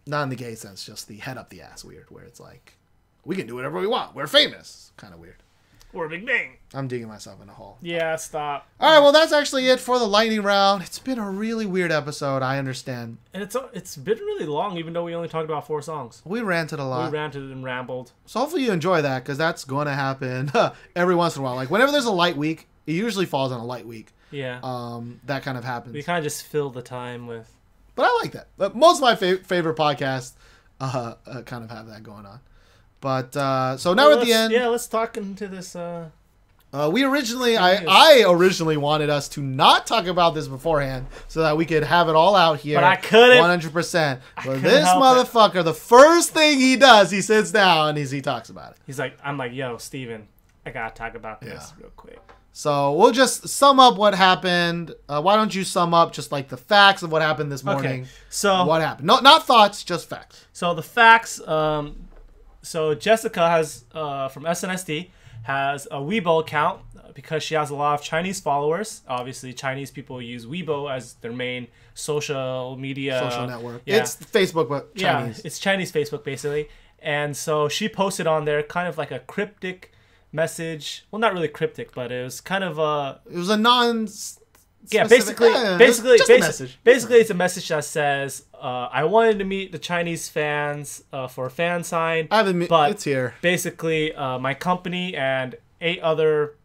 Not in the gay sense, just the head up the ass weird, where it's like we can do whatever we want. We're famous. Kind of weird. Or Big Bang. I'm digging myself in a hole. Yeah, stop. All right, well, that's actually it for the lightning round. It's been a really weird episode. I understand. And it's been really long, even though we only talked about 4 songs. We ranted a lot. We ranted and rambled. So hopefully you enjoy that, because that's going to happen every once in a while. Like, whenever there's a light week, it usually falls on a light week. Yeah. That kind of happens. We kind of just fill the time with... But I like that. But most of my favorite podcasts kind of have that going on. But, so now we're at the end. Yeah, let's talk into this... We originally, I originally wanted us to not talk about this beforehand so that we could have it all out here. But I couldn't. 100%. But this motherfucker, the first thing he does, he sits down and he talks about it. He's like, I'm like, yo, Steven, I gotta talk about this real quick. So we'll just sum up what happened. Why don't you sum up just like the facts of what happened this morning? Okay. So what happened? No, not thoughts, just facts. So the facts. So Jessica has from SNSD has a Weibo account because she has a lot of Chinese followers. Obviously, Chinese people use Weibo as their main social network. Yeah. It's Facebook, but Chinese. Yeah, it's Chinese Facebook basically. And so she posted on there kind of like a cryptic message. Well, not really cryptic, but it was kind of a... It was a non... Yeah, basically, a message. Basically, it's a message that says, "I wanted to meet the Chinese fans for a fan sign, but it's here." Basically, my company and 8 other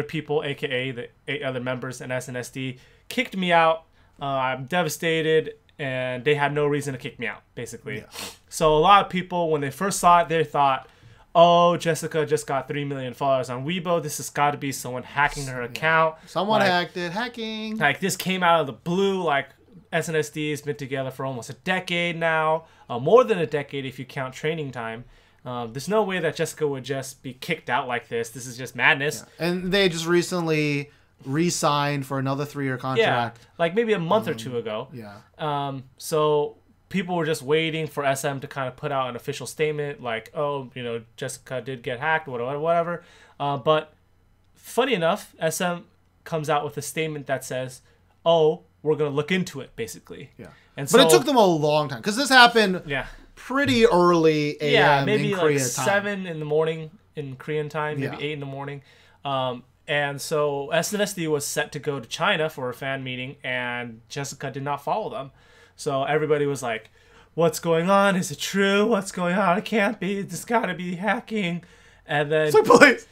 people, aka the 8 other members in SNSD, kicked me out. I'm devastated, and they had no reason to kick me out. Basically, so a lot of people, when they first saw it, they thought, oh, Jessica just got 3 million followers on Weibo. This has got to be someone hacking her account. Someone hacked it. Hacking. Like, this came out of the blue. Like, SNSD has been together for almost a decade now. More than a decade if you count training time. There's no way that Jessica would just be kicked out like this. This is just madness. Yeah. And they just recently re-signed for another 3-year contract. Yeah, like maybe a month or two ago. Yeah. So people were just waiting for SM to kind of put out an official statement like, oh, you know, Jessica did get hacked, whatever. But funny enough, SM comes out with a statement that says, oh, we're going to look into it, basically. Yeah. And but it took them a long time because this happened pretty early AM maybe in like Korea 7 in the morning in Korean time, maybe 8 in the morning. And so SNSD was set to go to China for a fan meeting, and Jessica did not follow them. So everybody was like, what's going on? Is it true? What's going on? It can't be. It's got to be hacking. And then... So please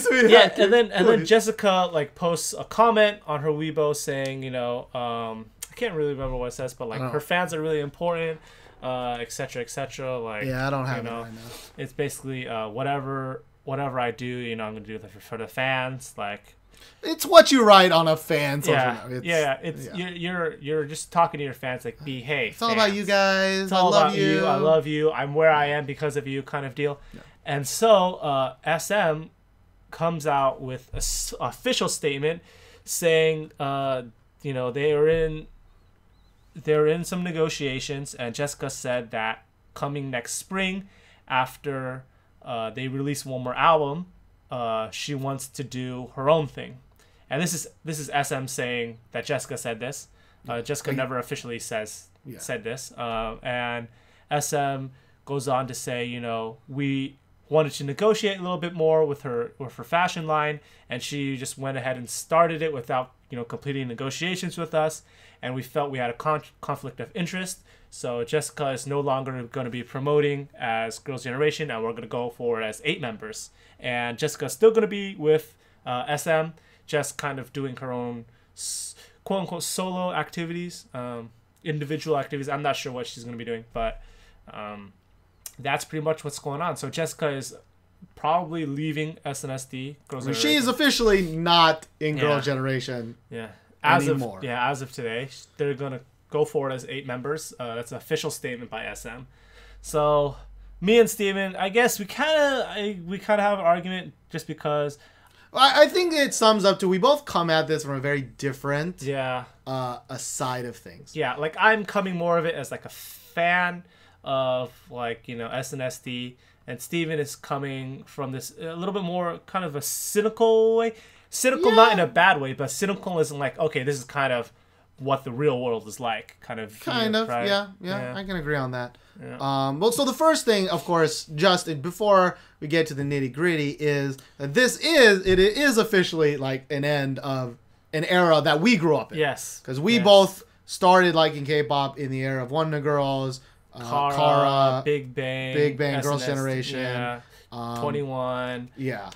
be hacking. And then Jessica like posts a comment on her Weibo saying, you know, I can't really remember what it says, but like her fans are really important, etc., etc. Like, yeah, I don't have it right now. It's basically whatever I do, you know, I'm gonna do it for the fans. Like, it's what you write on a fan social network. You're just talking to your fans like, hey, it's all about you guys. It's all about you. I love you. I'm where I am because of you, kind of deal. Yeah. And so SM comes out with an official statement saying, you know, they're in some negotiations, and Jessica said that coming next spring, after they release one more album, she wants to do her own thing. And this is SM saying that Jessica said this. Jessica never officially said this. And SM goes on to say, you know, we wanted to negotiate a little bit more with her fashion line, and she just went ahead and started it without, you know, completing negotiations with us, and we felt we had a conflict of interest. So Jessica is no longer going to be promoting as Girls' Generation, and we're going to go forward as 8 members. And Jessica's still going to be with SM, just kind of doing her own quote-unquote solo activities, individual activities. I'm not sure what she's going to be doing, but that's pretty much what's going on. So Jessica is probably leaving SNSD. She's officially not in Girls' Generation anymore. As of today, they're going to go forward as 8 members. That's an official statement by SM. So me and Steven, I guess we kind of have an argument just because. I think it sums up to we both come at this from a very different a side of things. Yeah, like I'm coming more of it as like a fan of, like, you know, SNSD, and Steven is coming from this a little bit more kind of a cynical way. Cynical, not in a bad way, but cynical isn't like, okay, this is kind of what the real world is like, kind of, right? Yeah, I can agree on that. Well, so the first thing, of course, just before we get to the nitty gritty, is that it is officially like an end of an era that we grew up in. Yes, because we both started liking K-pop in the era of Wonder Girls, Kara, Big Bang, SNS, Girls' Generation, 21,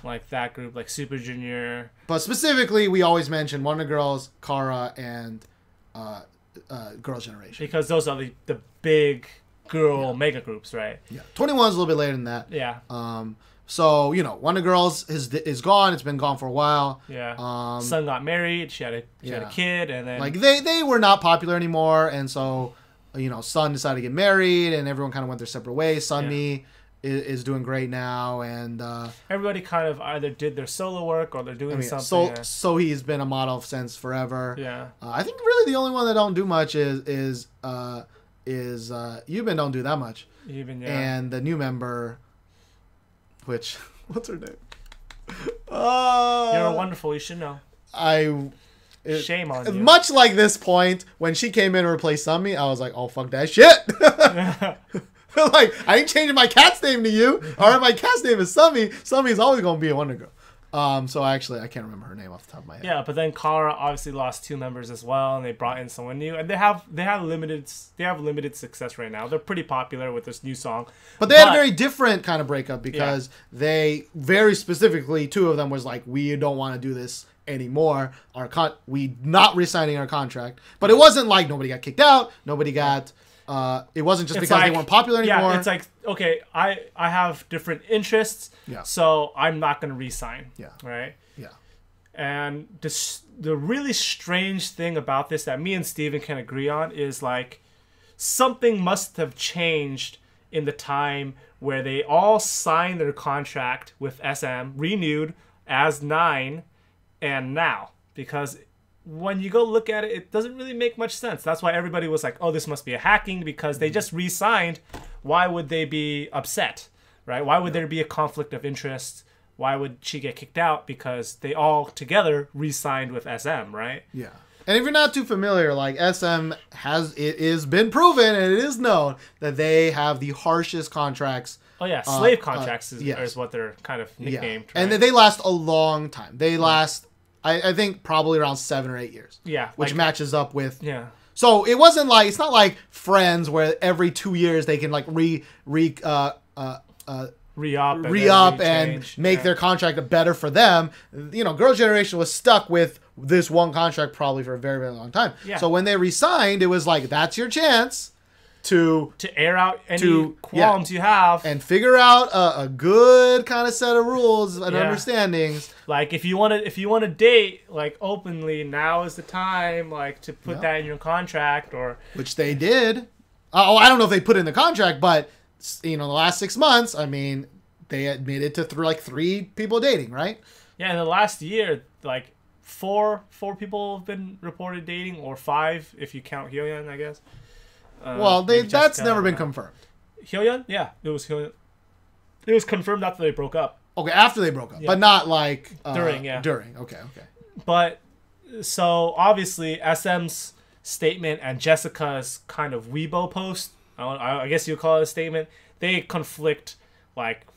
like that group, like Super Junior. But specifically, we always mention Wonder Girls, Kara, and Girls' Generation, because those are the big girl mega groups, right? Yeah, 21 is a little bit later than that. Yeah. So, you know, Wonder Girls is gone. It's been gone for a while. Yeah. Sun got married. She had a kid, and then like they were not popular anymore, and so, you know, Sun decided to get married, and everyone kind of went their separate ways. Sunmi is doing great now, and everybody kind of either did their solo work or they're doing something. So he's been a model since forever. Yeah. I think really the only one that don't do much is Yubin don't do that much. Yubin, and the new member, which what's her name? You're wonderful. You should know. Shame on you. Much like this point, when she came in to replace Sunmi, I was like, oh, fuck that shit. Like, I ain't changing my cat's name to you. All right, my cat's name is Sunmi. Sunmi's always going to be a Wonder Girl. So actually, I can't remember her name off the top of my head. Yeah, but then Kara obviously lost 2 members as well, and they brought in someone new, and they have limited success right now. They're pretty popular with this new song, but they had a very different kind of breakup because they very specifically, 2 of them was like, we don't want to do this anymore. We not re-signing our contract, but it wasn't like nobody got kicked out, nobody got it wasn't just It's because like, they weren't popular anymore. Yeah, it's like, okay, I have different interests, so I'm not going to re-sign. Yeah. Right? Yeah. And the really strange thing about this that me and Steven can agree on is like something must have changed in the time where they all signed their contract with SM, renewed as 9, and now. Because when you go look at it, it doesn't really make much sense. That's why everybody was like, oh, this must be a hacking because they just re-signed. Why would they be upset, right? Why would there be a conflict of interest? Why would she get kicked out? Because they all together re-signed with SM, right? Yeah. And if you're not too familiar, like SM is been proven and it is known that they have the harshest contracts. Oh yeah, slave contracts is what they're kind of nicknamed. Yeah. Right? And they last a long time. They last, I think, probably around 7 or 8 years. Yeah. Which matches up with... Yeah. So it wasn't like... It's not like Friends where every 2 years they can like re-up and make their contract better for them. You know, Girls' Generation was stuck with this one contract probably for a very, very long time. Yeah. So when they re-signed, it was like, that's your chance to air out any qualms you have and figure out a good kind of set of rules and understandings. Like if you want to date like openly, now is the time like to put that in your contract, or which they did. I don't know if they put it in the contract, but you know, the last 6 months, I mean, they admitted to 3 people dating, right? Yeah, in the last year, like four people have been reported dating, or 5 if you count Hyoyeon, I guess. Well, that's never been confirmed. Hyoyeon? Yeah, it was Hyoyeon. It was confirmed after they broke up. Okay, after they broke up, but not like during. Yeah, during. Okay. But so obviously SM's statement and Jessica's kind of Weibo post, I guess you call it a statement, they conflict like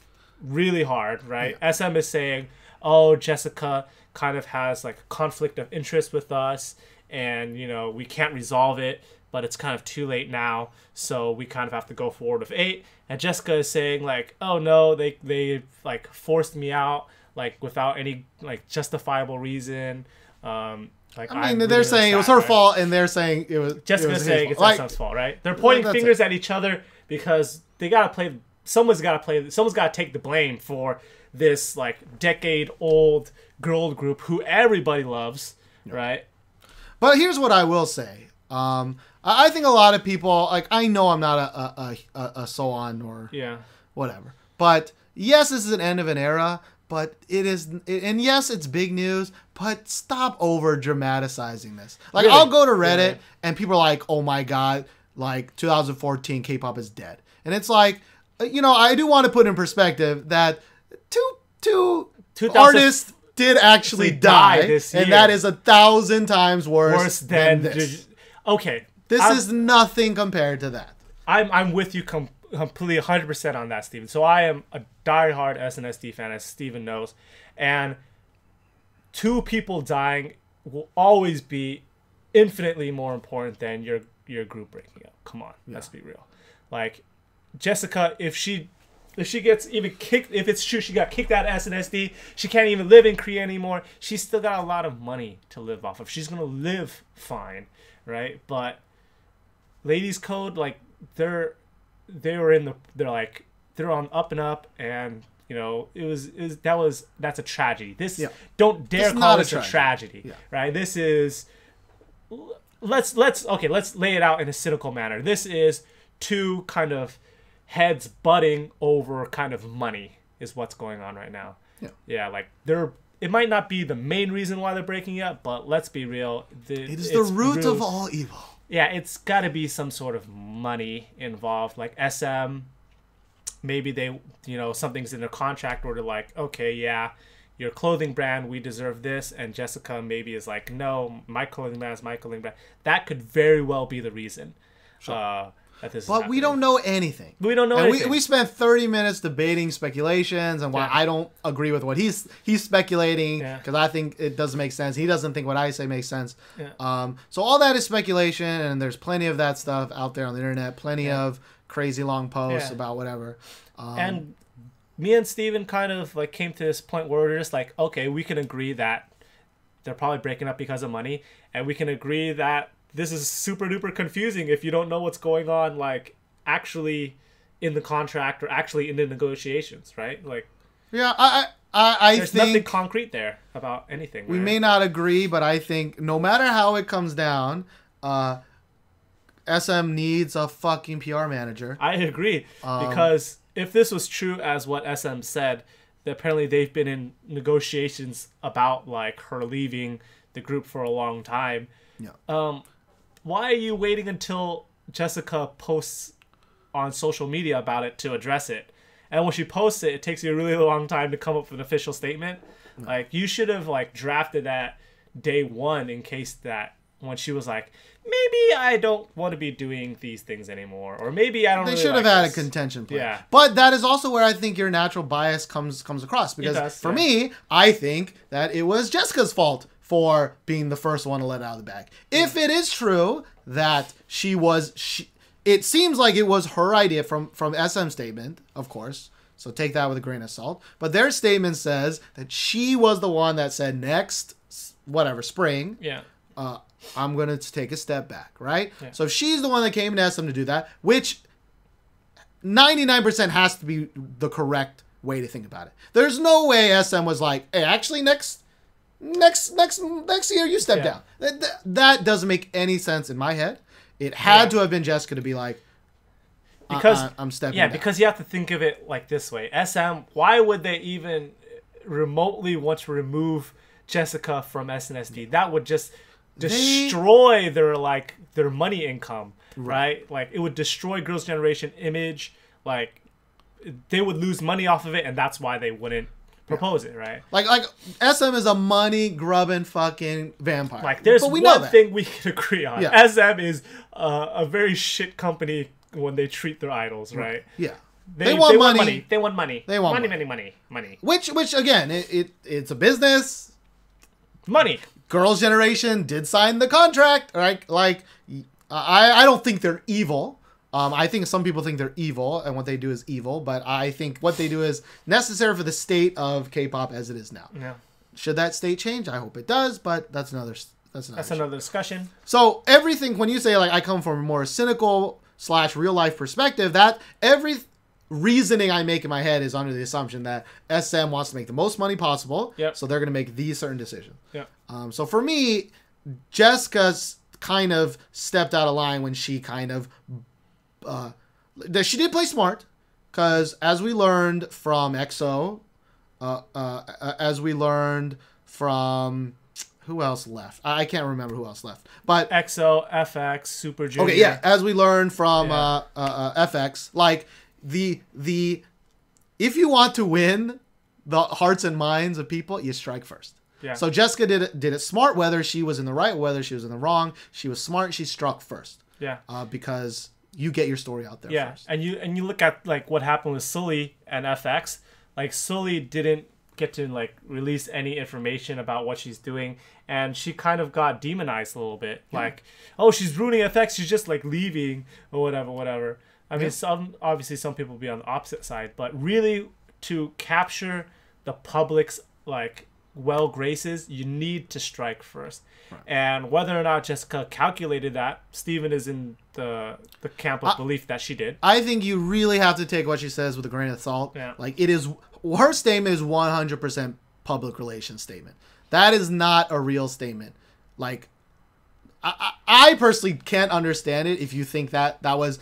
really hard, right? Yeah. SM is saying, oh, Jessica kind of has like a conflict of interest with us, and you know, we can't resolve it, but it's kind of too late now, so we kind of have to go forward with 8. And Jessica is saying like, oh no, they like forced me out like without any like justifiable reason. Like I mean, they're saying it was her fault, and they're saying it was Jessica's saying it's SM's fault, right? They're pointing fingers at each other because they gotta play. Someone's gotta take the blame for this like decade-old girl group who everybody loves, right? But here's what I will say. I think a lot of people, like, I know I'm not a so-on or whatever, but yes, this is an end of an era, but it is, and yes, it's big news, but stop over dramatizing this. Like, really? I'll go to Reddit and people are like, oh my God, like 2014 K-pop is dead. And it's like, you know, I do want to put in perspective that two artists did actually die this year. And that is 1,000 times worse than this. Okay. This is nothing compared to that. I'm with you completely 100% on that, Steven. So I am a diehard SNSD fan, as Steven knows. And 2 people dying will always be infinitely more important than your group breaking up. Come on, let's be real. Like, Jessica, if she gets even kicked, if it's true she got kicked out of SNSD, she can't even live in Korea anymore, she's still got a lot of money to live off of. She's going to live fine, right? But Ladies Code, like, they're on up and up, and you know, that's a tragedy. Don't dare call this a tragedy, right? This is, let's lay it out in a cynical manner. This is 2 kind of heads butting over kind of money is what's going on right now. Like it might not be the main reason why they're breaking up, but let's be real, it is the root of all evil. Yeah, it's got to be some sort of money involved. Like SM, maybe they, you know, something's in their contract where they're like, okay, yeah, your clothing brand, we deserve this. And Jessica maybe is like, no, my clothing brand is my clothing brand. That could very well be the reason. Sure. But we don't know anything. We don't know anything. We spent 30 minutes debating speculations and why I don't agree with what he's speculating, because I think it doesn't make sense. He doesn't think what I say makes sense. So all that is speculation, and there's plenty of that stuff out there on the internet. Plenty of crazy long posts about whatever. And me and Steven kind of like came to this point where we're just like, okay, we can agree that they're probably breaking up because of money, and we can agree that this is super duper confusing if you don't know what's going on, like actually in the contract or actually in the negotiations, right? Like, yeah, I there's think nothing concrete there about anything. We right? may not agree, but I think no matter how it comes down, SM needs a fucking PR manager. I agree, because if this was true as what SM said, that apparently they've been in negotiations about like her leaving the group for a long time. Yeah. Why are you waiting until Jessica posts on social media about it to address it? And when she posts it, it takes you a really long time to come up with an official statement. No. Like, you should have like drafted that day one in case that when she was like, maybe I don't want to be doing these things anymore, or maybe I don't. They really should have like had this. a contention plan. Yeah, but that is also where I think your natural bias comes across, because for me, I think that it was Jessica's fault for being the first one to let it out of the bag. If it is true that it seems like it was her idea from SM's statement, of course. So take that with a grain of salt. But their statement says that she was the one that said next, spring. Yeah. I'm going to take a step back, right? Yeah. So if she's the one that came to SM to do that, which 99% has to be the correct way to think about it. There's no way SM was like, hey, actually next year you step down. That doesn't make any sense in my head. It had to have been Jessica to be like, because I'm stepping down. Because you have to think of it like this way. SM, why would they even remotely want to remove Jessica from SNSD? That would just destroy their money income, right? Like, it would destroy Girls' Generation image. Like, they would lose money off of it, and that's why they wouldn't propose it, right? Like SM is a money grubbing fucking vampire. Like, there's one thing we can agree on. Yeah. SM is a very shit company when they treat their idols, right? Yeah. They want money. They want money. They want money. Which again, it's a business. Money. Girls' Generation did sign the contract, right? Like, I don't think they're evil. I think some people think they're evil, and what they do is evil. But I think what they do is necessary for the state of K-pop as it is now. Yeah. Should that state change? I hope it does, but that's another discussion. So everything, when you say like I come from a more cynical / real life perspective, that every reasoning I make in my head is under the assumption that SM wants to make the most money possible. Yep. So they're going to make these certain decisions. Yeah. So for me, Jessica's kind of stepped out of line when she kind of she did play smart, because as we learned from EXO, as we learned from who else left? I can't remember who else left. But EXO, FX, Super Junior. Okay, yeah. As we learned from FX, like the if you want to win the hearts and minds of people, you strike first. Yeah. So Jessica did it smart, whether she was in the right, whether she was in the wrong. She was smart. She struck first. Yeah. Because you get your story out there first. And you look at like what happened with Sully and FX. Like, Sully didn't get to like release any information about what she's doing, and she kind of got demonized a little bit. Yeah. Like, oh, she's ruining FX. She's just like leaving or whatever. I mean, some people be on the opposite side, but really to capture the public's like well graces, you need to strike first. Right. And whether or not Jessica calculated that, Steven is in the camp of belief that she did. I think you really have to take what she says with a grain of salt. Yeah. Like, her statement is 100% public relations statement. That is not a real statement. Like, I personally can't understand it if you think that was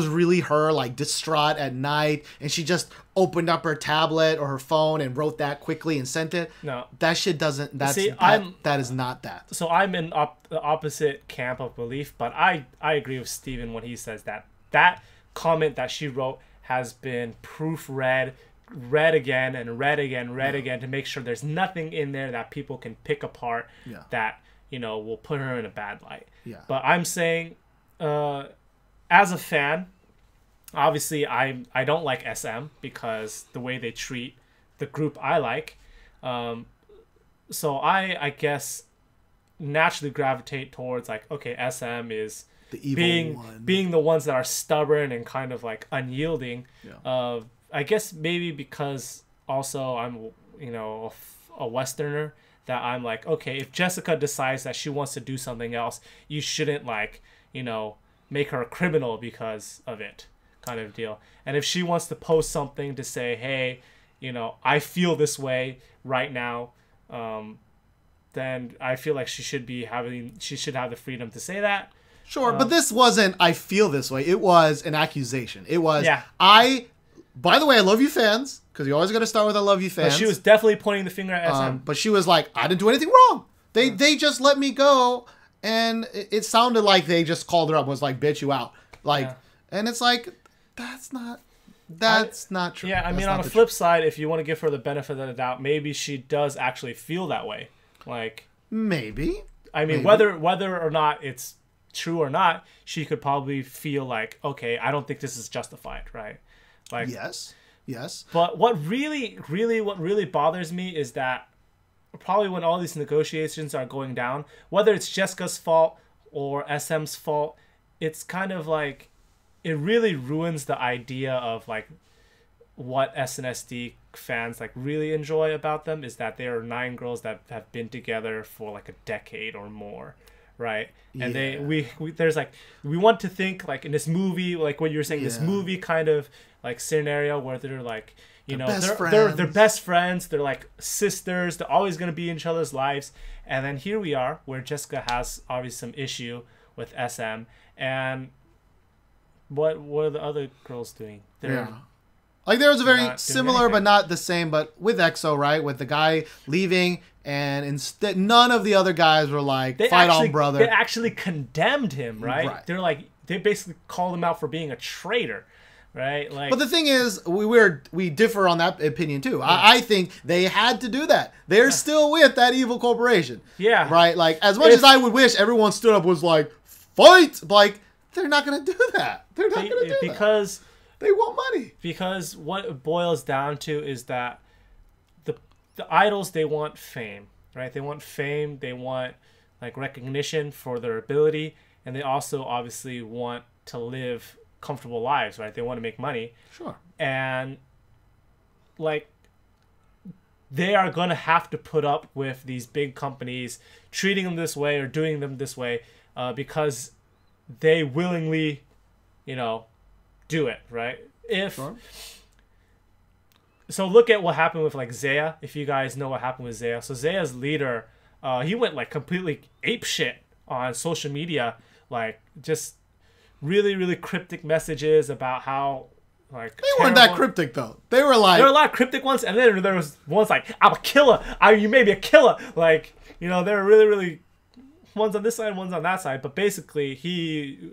really her, like, distraught at night, and she just opened up her tablet or her phone and wrote that quickly and sent it. No, that shit doesn't. That is not that. So I'm in the opposite camp of belief, but I agree with Steven when he says that comment that she wrote has been proofread, read again to make sure there's nothing in there that people can pick apart that will put her in a bad light. Yeah. But I'm saying, as a fan, obviously I don't like SM because the way they treat the group I like. So I guess naturally gravitate towards like, okay, SM is the evil being the ones that are stubborn and kind of like unyielding. Yeah. I guess maybe because also I'm a Westerner, that I'm like, okay, if Jessica decides that she wants to do something else, you shouldn't like, make her a criminal because of it, kind of deal. And if she wants to post something to say, hey, I feel this way right now, then I feel like she should have the freedom to say that. Sure, but this wasn't, I feel this way. It was an accusation. It was, yeah. By the way, I love you fans, because you always got to start with I love you fans. But she was definitely pointing the finger at SM. But she was like, I didn't do anything wrong. They just let me go, and it sounded like they just called her up, was like, bitch, you out. And it's like, that's not true. Yeah, I mean, on the flip side, if you want to give her the benefit of the doubt, maybe she does actually feel that way. Like, maybe. I mean, whether or not it's true or not, she could probably feel like, okay, I don't think this is justified, right? Like, yes. But what really bothers me is that probably when all these negotiations are going down, whether it's Jessica's fault or SM's fault, it's kind of like it really ruins the idea of like what SNSD fans like really enjoy about them is that there are 9 girls that have been together for like a decade or more, right? And we there's like, we want to think like in this movie, like what you were saying, this movie kind of like scenario where they're like, they're best friends, they're like sisters, they're always going to be in each other's lives. And then here we are where Jessica has obviously some issue with SM, and what are the other girls doing? Like there was a very similar but not the same, but with EXO, right? With the guy leaving, and instead none of the other guys were like, fight on, brother. They actually condemned him, right? They're like, they basically called him out for being a traitor, right? Like, but the thing is, we differ on that opinion too. I think they had to do that. They're still with that evil corporation. Yeah. Right? Like, as much as I would wish everyone stood up was like, fight! Like, they're not going to do that. They're not going to do that. Because they want money. Because what it boils down to is that the idols, they want fame, right? They want fame. They want like recognition for their ability, and they also obviously want to live comfortable lives, right? They want to make money. Sure. And like they are going to have to put up with these big companies treating them this way or doing them this way because they willingly, do it, right? So look at what happened with like Zaya, if you guys know what happened with Zaya. So Zaya's leader, he went like completely apeshit on social media, like just really, really cryptic messages about how like they weren't that cryptic though. There were a lot of cryptic ones, and then there was ones like, I'm a killer, you made me a killer. Like, there were really, really ones on this side, ones on that side. But basically he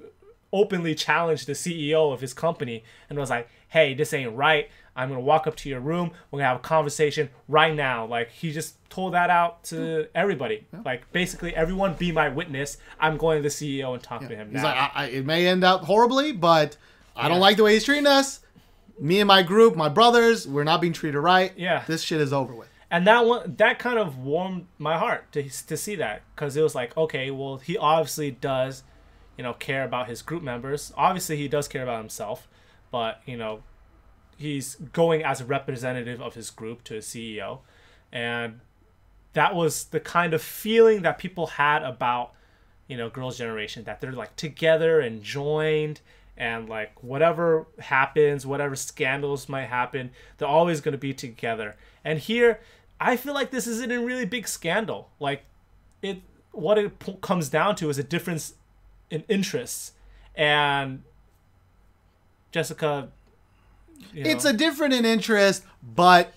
openly challenged the CEO of his company and was like, hey, this ain't right. I'm going to walk up to your room. We're going to have a conversation right now. Like, he just told that out to everybody. Yeah. Like, basically, everyone be my witness. I'm going to the CEO and talk to him now. He's like, it may end up horribly, but I don't like the way he's treating us. Me and my group, my brothers, we're not being treated right. Yeah. This shit is over with. And that kind of warmed my heart to see that. Because it was like, okay, well, he obviously does, care about his group members. Obviously, he does care about himself. But, he's going as a representative of his group to his CEO. And that was the kind of feeling that people had about, Girls' Generation, that they're like together and joined, and like whatever happens, whatever scandals might happen, they're always going to be together. And here, I feel like this isn't a really big scandal. Like, what it comes down to is a difference in interests. And Jessica, it's a different in interest, but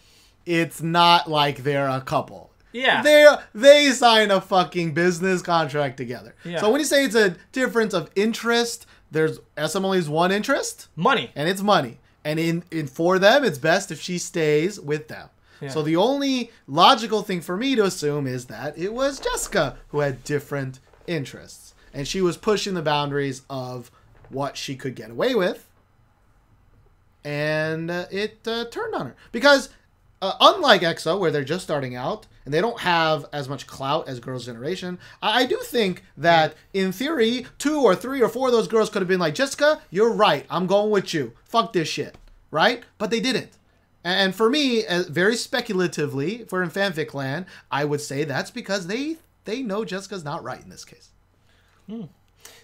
it's not like they're a couple. Yeah. They sign a fucking business contract together. Yeah. So when you say it's a difference of interest, there's SM only has one interest. Money. And it's money. And for them, it's best if she stays with them. Yeah. So the only logical thing for me to assume is that it was Jessica who had different interests. And she was pushing the boundaries of what she could get away with. And it turned on her. Because unlike EXO, where they're just starting out, and they don't have as much clout as Girls' Generation, I do think that, in theory, 2 or 3 or 4 of those girls could have been like, Jessica, you're right. I'm going with you. Fuck this shit. Right? But they didn't. And for me, very speculatively, if we're in fanfic land, I would say that's because they know Jessica's not right in this case.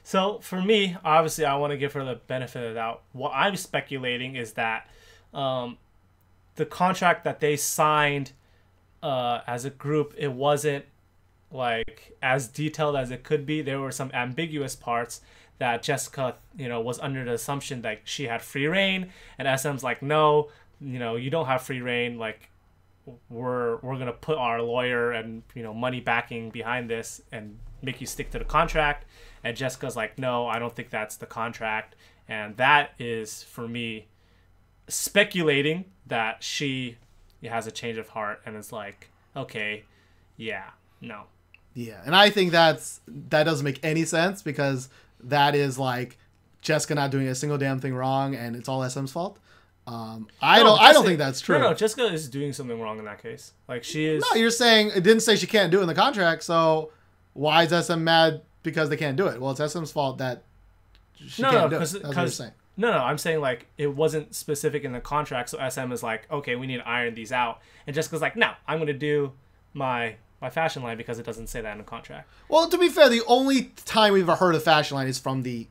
So for me, obviously, I want to give her the benefit of the doubt. What I'm speculating is that the contract that they signed as a group, it wasn't like as detailed as it could be. There were some ambiguous parts that Jessica, was under the assumption that she had free reign, and SM's like, no, you don't have free reign. Like, we're gonna put our lawyer and money backing behind this and make you stick to the contract. And Jessica's like, no, I don't think that's the contract. And that is, for me, speculating that she has a change of heart and is like, okay, yeah, no. Yeah, and I think that doesn't make any sense, because that is like Jessica not doing a single damn thing wrong and it's all SM's fault. I don't think that's true. No, Jessica is doing something wrong in that case. Like, she is. No, you're saying it didn't say she can't do it in the contract, so why is SM mad because they can't do it? Well, it's SM's fault that she can't do it. That's what you're saying. No, I'm saying, like, it wasn't specific in the contract, so SM is like, okay, we need to iron these out. And Jessica's like, no, I'm going to do my fashion line because it doesn't say that in the contract. Well, to be fair, the only time we've ever heard of fashion line is from the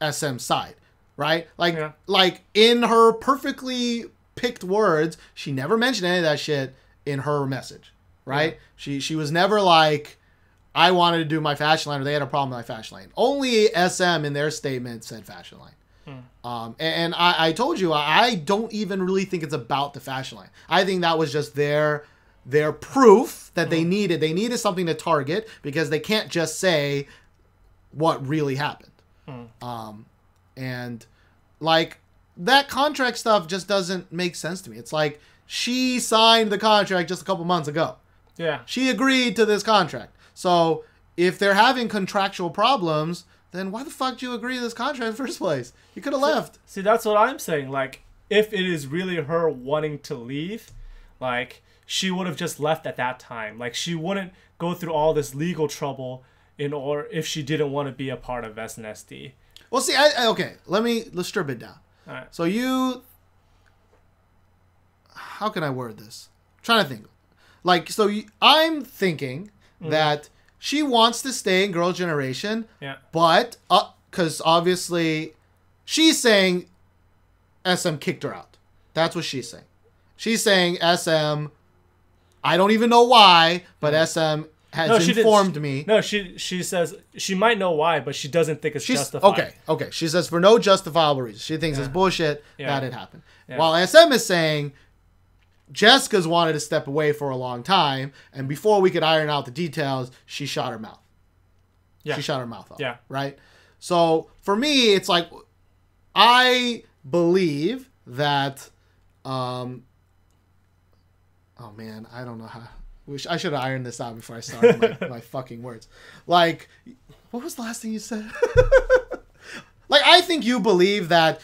SM side, right? Like in her perfectly picked words, she never mentioned any of that shit in her message, right? Yeah. She was never like, I wanted to do my fashion line, or they had a problem with my fashion line. Only SM in their statement said fashion line. And I told you, I don't even really think it's about the fashion line. I think that was just their proof that they needed something to target, because they can't just say what really happened. And like, that contract stuff just doesn't make sense to me. It's like, she signed the contract just a couple months ago. Yeah. She agreed to this contract. So if they're having contractual problems, then why the fuck did you agree to this contract in the first place? You could have left. See, that's what I'm saying. Like, if it is really her wanting to leave, like, she would have just left at that time. Like, she wouldn't go through all this legal trouble if she didn't want to be a part of SNSD. Well, see, okay, let's strip it down. All right. So how can I word this? I'm trying to think. Like, I'm thinking that she wants to stay in Girls' Generation. Yeah. But, because obviously, she's saying SM kicked her out. That's what she's saying. She's saying SM, I don't even know why, but SM has informed me. No, she says she might know why, but she doesn't think it's justified. Okay. She says for no justifiable reason. She thinks it's bullshit that it happened. Yeah. While SM is saying Jessica's wanted to step away for a long time, and before we could iron out the details, she shot her mouth. Yeah. She shot her mouth off. Yeah. Right? So, for me, it's like, I believe that, oh man, I don't know how, I should have ironed this out before I started my fucking words. Like, what was the last thing you said? Like, I think you believe that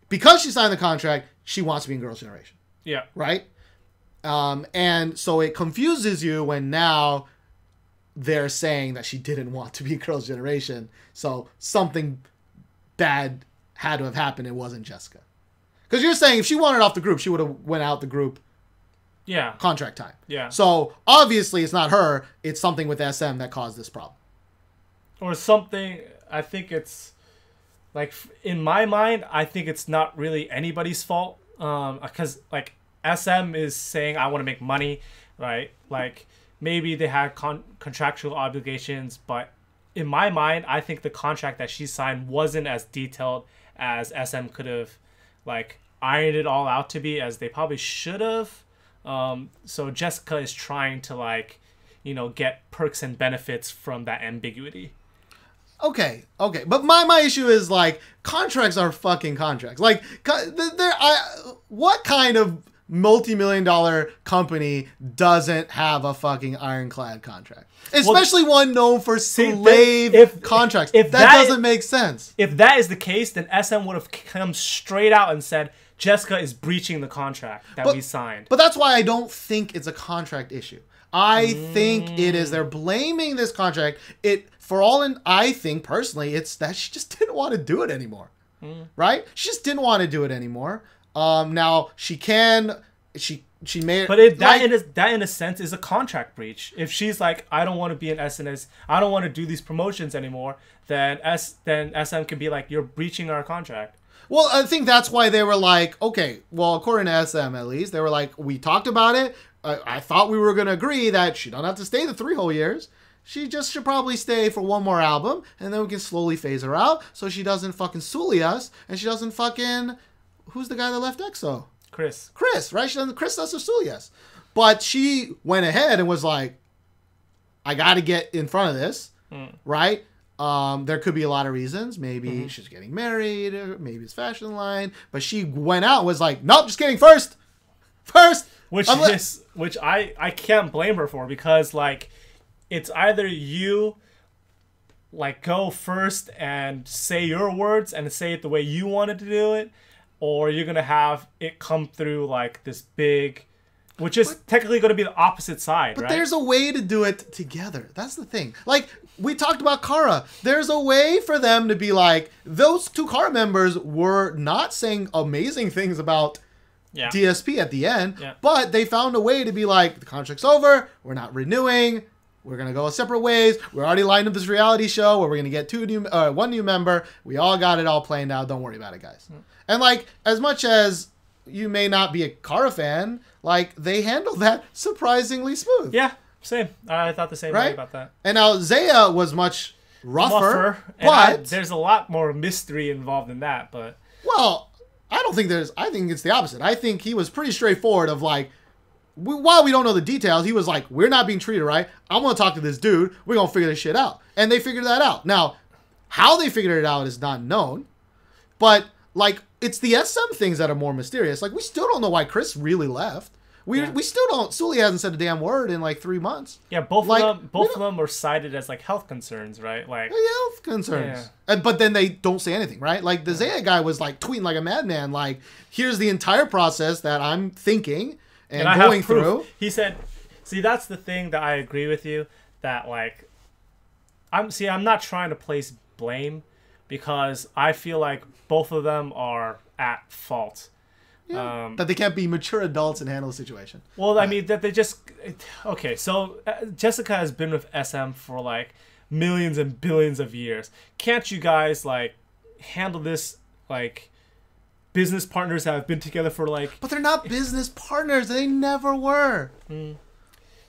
because she signed the contract, she wants to be in Girls' Generation. Yeah. Right? And so it confuses you when now they're saying that she didn't want to be Girls' Generation. So something bad had to have happened. It wasn't Jessica. Because you're saying if she wanted off the group, she would have went out the group. Yeah. Contract time. Yeah. So obviously it's not her. It's something with SM that caused this problem. Or something. I think it's like, in my mind, I think it's not really anybody's fault. Because like SM is saying, I want to make money, right? Like, maybe they had contractual obligations, but in my mind, I think the contract that she signed wasn't as detailed as SM could have, like, ironed it all out to be, as they probably should have. So Jessica is trying to, like, get perks and benefits from that ambiguity. Okay. But my issue is, like, contracts are fucking contracts. Like, what kind of multi-million-dollar company doesn't have a fucking ironclad contract? Especially one known for slave contracts. If that doesn't make sense. If that is the case, then SM would have come straight out and said, Jessica is breaching the contract that we signed. But that's why I don't think it's a contract issue. I think it is. They're blaming this contract. I think personally, it's that she just didn't want to do it anymore. Right? She just didn't want to do it anymore. Now she made, but that in a sense is a contract breach. If she's like, I don't want to be in SNS, I don't want to do these promotions anymore, then SM can be like, you're breaching our contract. Well, I think that's why they were like, okay, well, according to SM at least, they were like, we talked about it. I thought we were going to agree that she don't have to stay the 3 whole years. She just should probably stay for 1 more album, and then we can slowly phase her out so she doesn't fucking sully us, and she doesn't fucking... Who's the guy that left EXO? Chris, right? Chris doesn't sully us. But she went ahead and was like, I got to get in front of this, right? There could be a lot of reasons. Maybe she's getting married, or maybe it's fashion line. But she went out and was like, nope, just kidding, first. Which I can't blame her for, because like it's either you like go first and say your words and say it the way you wanted to do it, or you're gonna have it come through like this big, which is technically going to be the opposite side, but right? There's a way to do it together. That's the thing. Like we talked about Kara. There's a way for them to be like, those 2 Kara members were not saying amazing things about DSP at the end, but they found a way to be like, the contract's over, we're not renewing, we're going to go separate ways, we're already lined up this reality show where we're going to get 1 new member, we all got it all planned out, don't worry about it, guys. And like, as much as you may not be a Kara fan, like, they handled that surprisingly smooth. Yeah, same. I thought the same way about that. And now Zaya was much rougher, but there's a lot more mystery involved in that, but... Well... I think it's the opposite. I think he was pretty straightforward of like, while we don't know the details, he was like, we're not being treated right. I'm going to talk to this dude. We're going to figure this shit out. And they figured that out. Now, how they figured it out is not known. But like, it's the SM things that are more mysterious. Like, we still don't know why Chris really left. We still don't. Sully hasn't said a damn word in like 3 months. Yeah, both of them were cited as like health concerns, right? Like health concerns. Yeah. But then they don't say anything, right? Like the Zaya guy was like tweeting like a madman. Like, here's the entire process that I'm thinking and going through. He said, "See, that's the thing that I agree with you. That like, I'm not trying to place blame, because I feel like both of them are at fault." Yeah. That they can't be mature adults and handle the situation. Well, I mean, that they just... Okay, so Jessica has been with SM for, like, millions and billions of years. Can't you guys, like, handle this, like, business partners that have been together for, like... But they're not business partners. They never were.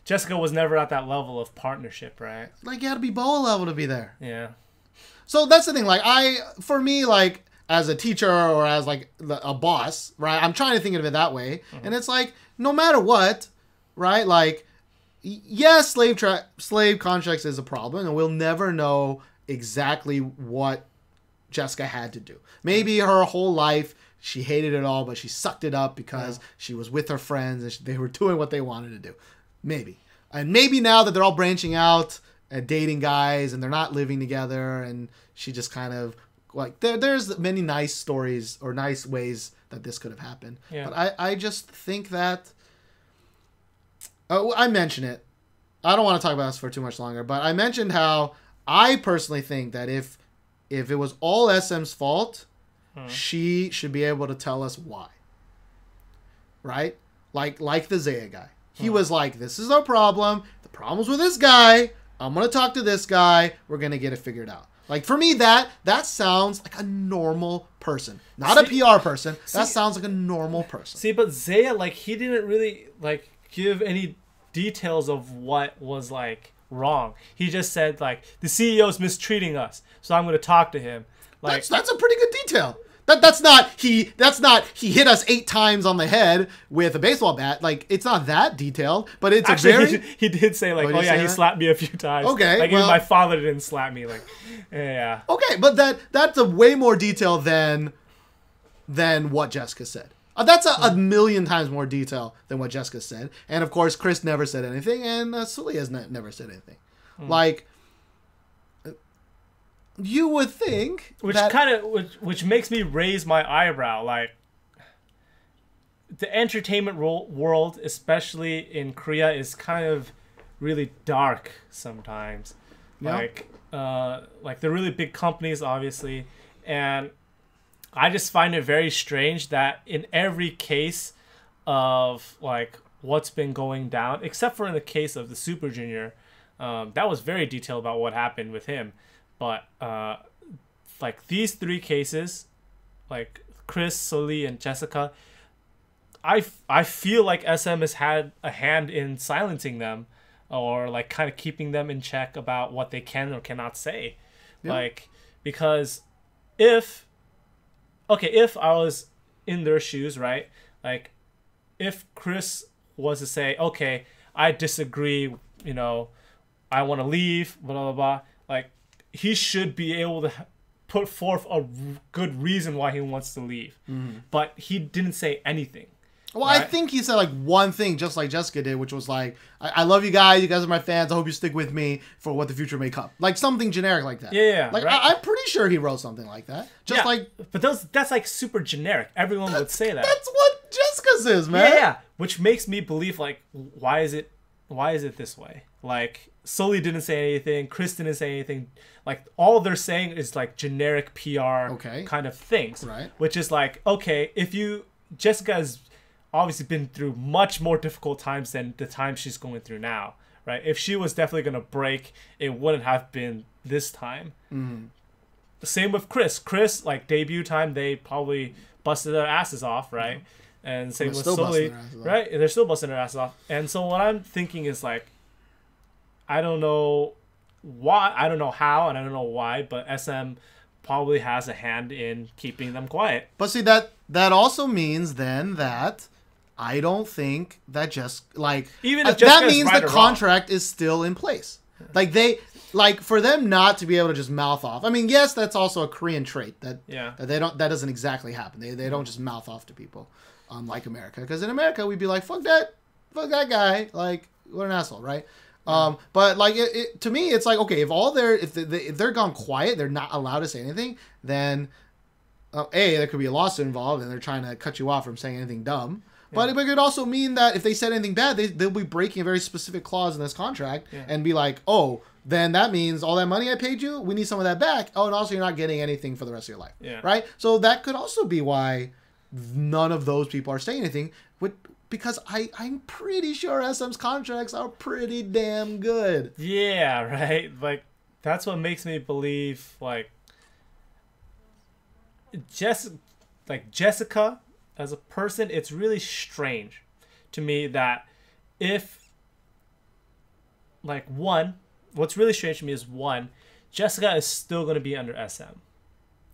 Jessica was never at that level of partnership, right? Like, you had to be BOA level to be there. Yeah. So that's the thing. Like, for me, like... as a teacher or as like a boss, right? I'm trying to think of it that way. And it's like, no matter what, right? Like, yes, slave contracts is a problem, and we'll never know exactly what Jessica had to do. Maybe her whole life, she hated it all, but she sucked it up because she was with her friends and they were doing what they wanted to do. Maybe. And maybe now that they're all branching out and dating guys and they're not living together, and she just kind of... Like, there's many nice stories or nice ways that this could have happened. Yeah. But I just think that... I mentioned it. I don't want to talk about this for too much longer, but I mentioned how I personally think that if it was all SM's fault, she should be able to tell us why. Right? Like the Zaya guy. He was like, this is our problem. The problem's with this guy. I'm going to talk to this guy. We're going to get it figured out. Like, for me, that sounds like a normal person. Not a PR person. That sounds like a normal person. See, but Zaya, like, he didn't really, like, give any details of what was, like, wrong. He just said, like, the CEO's mistreating us, so I'm going to talk to him. Like, that's a pretty good detail. That's not he hit us 8 times on the head with a baseball bat. Like, it's not that detailed, but it's actually, he did say, like, he slapped me a few times. Okay, like, even my father didn't slap me. Like, yeah. Okay, but that's a way more detail than what Jessica said. That's a million times more detail than what Jessica said. And of course, Chris never said anything, and Sully has never said anything. Like, you would think which makes me raise my eyebrow. Like, the entertainment world, especially in Korea, is kind of really dark sometimes. Yep. Like they're really big companies, obviously, and I just find it very strange that in every case of like what's been going down, except for in the case of the Super Junior, that was very detailed about what happened with him. But like these three cases, like Chris, Solee, and Jessica, I feel like SM has had a hand in silencing them, or like kind of keeping them in check about what they can or cannot say. Yeah. Like, because if I was in their shoes, right? Like, if Chris was to say, okay, I disagree, you know, I want to leave, blah, blah, blah. Like, he should be able to put forth a good reason why he wants to leave. Mm-hmm. But he didn't say anything. Well, right? I think he said like one thing, just like Jessica did, which was like, I love you guys. You guys are my fans. I hope you stick with me for what the future may come. Like something generic like that. Yeah. Like, right? I'm pretty sure he wrote something like that. Just like... But that's like super generic. Everyone would say that. That's what Jessica says, man. Yeah. Which makes me believe, like, why is it this way? Like, Solee didn't say anything. Chris didn't say anything. Like, all they're saying is like generic PR kind of things. Right. Which is like, okay, Jessica's obviously been through much more difficult times than the time she's going through now, right? If she was definitely going to break, it wouldn't have been this time. Mm. The same with Chris. Chris, like, debut time, they probably busted their asses off, right? Mm-hmm. And same with Solee, right? And they're still busting their asses off. And so what I'm thinking is, like, I don't know why, I don't know how, and I don't know why, but SM probably has a hand in keeping them quiet. But see, that also means then that I don't think that even if that means the contract is still in place. Like for them not to be able to just mouth off. I mean, yes, that's also a Korean trait that that doesn't exactly happen. They don't just mouth off to people, like America. Because in America we'd be like, fuck that guy, like, what an asshole, right? But like to me, it's like, okay, if they're gone quiet, they're not allowed to say anything, then there could be a lawsuit involved, and they're trying to cut you off from saying anything dumb. But it could also mean that if they said anything bad, they'll be breaking a very specific clause in this contract and be like, oh, then that means all that money I paid you, we need some of that back. Oh, and also you're not getting anything for the rest of your life. Yeah. Right? So that could also be why none of those people are saying anything. Because I'm pretty sure SM's contracts are pretty damn good. Yeah, right? Like, that's what makes me believe, like, Jessica, as a person, it's really strange to me that if, like, what's really strange to me is, Jessica is still going to be under SM.